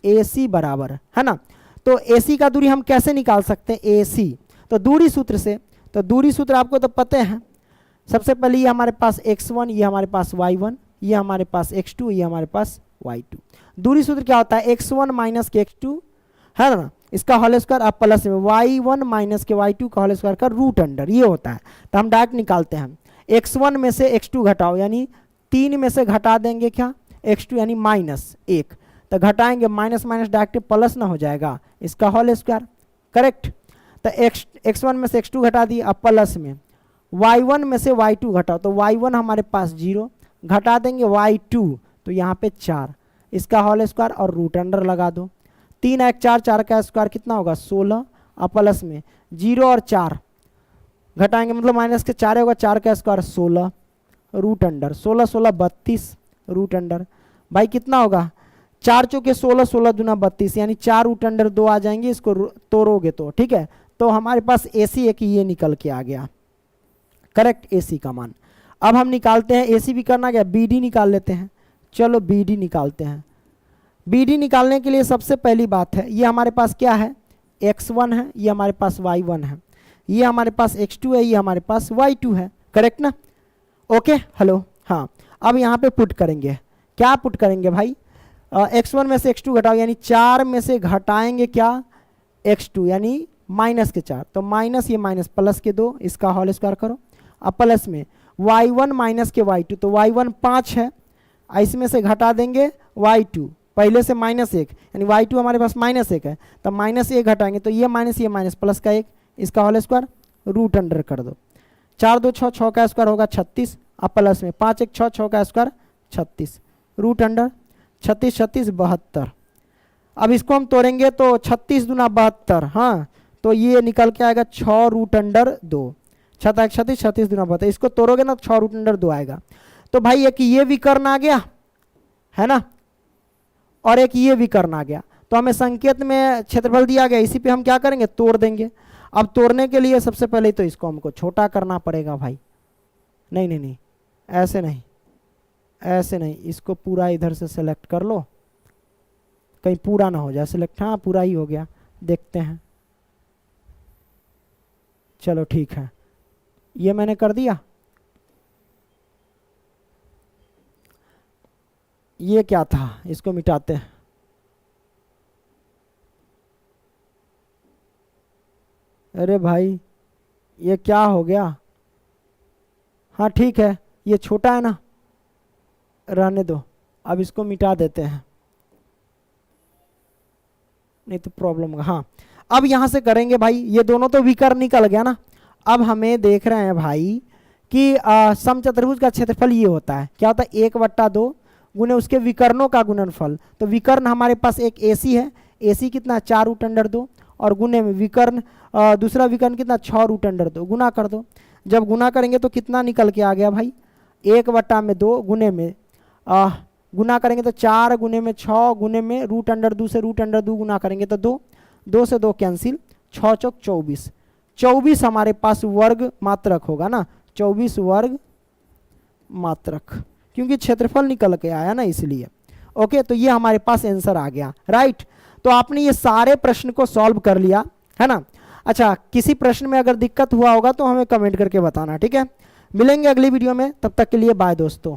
AC बराबर है ना। तो AC का दूरी हम कैसे निकाल सकते हैं, AC तो दूरी सूत्र से। तो दूरी सूत्र आपको तो पता है, सबसे पहले ये हमारे पास x1, ये हमारे पास y1, ये हमारे पास x2, ये हमारे पास y2। दूरी सूत्र क्या होता है, x1 माइनस के x2 है ना, इसका होल स्क्वायर अब प्लस में y1 माइनस के y2 का होल स्क्वायर का रूट अंडर, ये होता है। तो हम डायरेक्ट निकालते हैं, x1 में से x2 घटाओ, यानी 3 में से घटा देंगे क्या, x2 यानी -1, तो घटाएंगे माइनस माइनस डायरेक्ट प्लस ना हो जाएगा, इसका होल स्क्वायर, करेक्ट। तो x1 में से x2 घटा दिए, अब प्लस में y1 में से y2 घटाओ, तो y1 हमारे पास 0, घटा देंगे y2 तो यहाँ पे 4, इसका होल स्क्वायर और रूट अंडर लगा दो। 3 1 4, 4 का स्क्वायर कितना होगा 16, अब प्लस में 0 और 4 घटाएंगे मतलब माइनस के 4 होगा, 4 का square 16, root under 16 16 32, root under भाई कितना होगा 4 चौके 16, 16 दूना 32, यानी 4 रूट अंडर 2 आ जाएंगे, इसको तोड़ोगे तो ठीक है। तो हमारे पास AC एक ये निकल के आ गया, करेक्ट, AC का मान। अब हम निकालते हैं, AC भी करना गया, BD निकाल लेते हैं। चलो BD निकालते हैं। BD निकालने के लिए सबसे पहली बात है, ये हमारे पास क्या है, x1 है, ये हमारे पास y1 है, ये हमारे पास x2 है, ये हमारे पास y2 है, करेक्ट ना, ओके हेलो। हाँ अब यहाँ पे पुट करेंगे, क्या पुट करेंगे भाई, x1 में से x2 घटाओ, यानी 4 में से घटाएंगे क्या x2, यानी माइनस के 4, तो माइनस ये माइनस प्लस के 2, इसका होल स्क्वायर करो, अब प्लस में y1 माइनस के y2, तो y1 5 है, इसमें से घटा देंगे y2, पहले से -1 यानी y2 हमारे पास -1 है, तो -1 घटाएंगे तो ये माइनस प्लस का 1, इसका होल स्क्वायर रूट अंडर कर दो। 4 2 6, 6 का स्क्वायर होगा 36, अब प्लस में 5 1 6, 6 का स्क्वायर 36, रूट अंडर 36 36 72। अब इसको हम तोड़ेंगे तो 36 दूना 72, हाँ तो ये निकल के आएगा 6 रूट अंडर 2, 36 36 36 दूना 72, इसको तोड़ोगे ना 6 रूट अंडर 2 आएगा। तो भाई एक ये विकर्ण आ गया है ना, और एक ये विकर्ण आ गया, तो हमें संकेत में क्षेत्रफल दिया गया, इसी पे हम क्या करेंगे, तोड़ देंगे। अब तोड़ने के लिए सबसे पहले तो इसको हमको छोटा करना पड़ेगा भाई, नहीं नहीं नहीं ऐसे नहीं, ऐसे नहीं, इसको पूरा इधर से सेलेक्ट कर लो, कहीं पूरा ना हो जाए सिलेक्ट, हाँ पूरा ही हो गया, देखते हैं, चलो ठीक है, ये मैंने कर दिया। ये क्या था, इसको मिटाते हैं, अरे भाई ये क्या हो गया, हाँ ठीक है ये छोटा है ना, रहने दो, अब इसको मिटा देते हैं, नहीं तो प्रॉब्लम होगा। हाँ अब यहाँ से करेंगे भाई, ये दोनों तो विकर्ण निकल गया ना। अब हमें देख रहे हैं भाई कि समचतुर्भुज का क्षेत्रफल ये होता है, क्या होता है 1/2 गुने उसके विकर्णों का गुणनफल। तो विकर्ण हमारे पास एक AC है, AC कितना 4 रूट अंडर 2, और गुने में विकर्ण दूसरा विकर्ण कितना 6 रूट अंडर 2, गुना कर दो। जब गुना करेंगे तो कितना निकल के आ गया भाई 1/2 गुने में गुना करेंगे तो 4 गुने में 6 गुने में रूट अंडर 2 से रूट अंडर 2 गुना करेंगे तो 2, 2 से 2 कैंसिल, 6 चौक 24, 24 हमारे पास वर्ग मात्रक होगा ना, 24 वर्ग मात्रक, क्योंकि क्षेत्रफल निकल के आया ना इसलिए। ओके तो ये हमारे पास आंसर आ गया, राइट। तो आपने ये सारे प्रश्न को सॉल्व कर लिया है ना। अच्छा किसी प्रश्न में अगर दिक्कत हुआ होगा तो हमें कमेंट करके बताना, ठीक है। मिलेंगे अगली वीडियो में, तब तक के लिए बाय दोस्तों।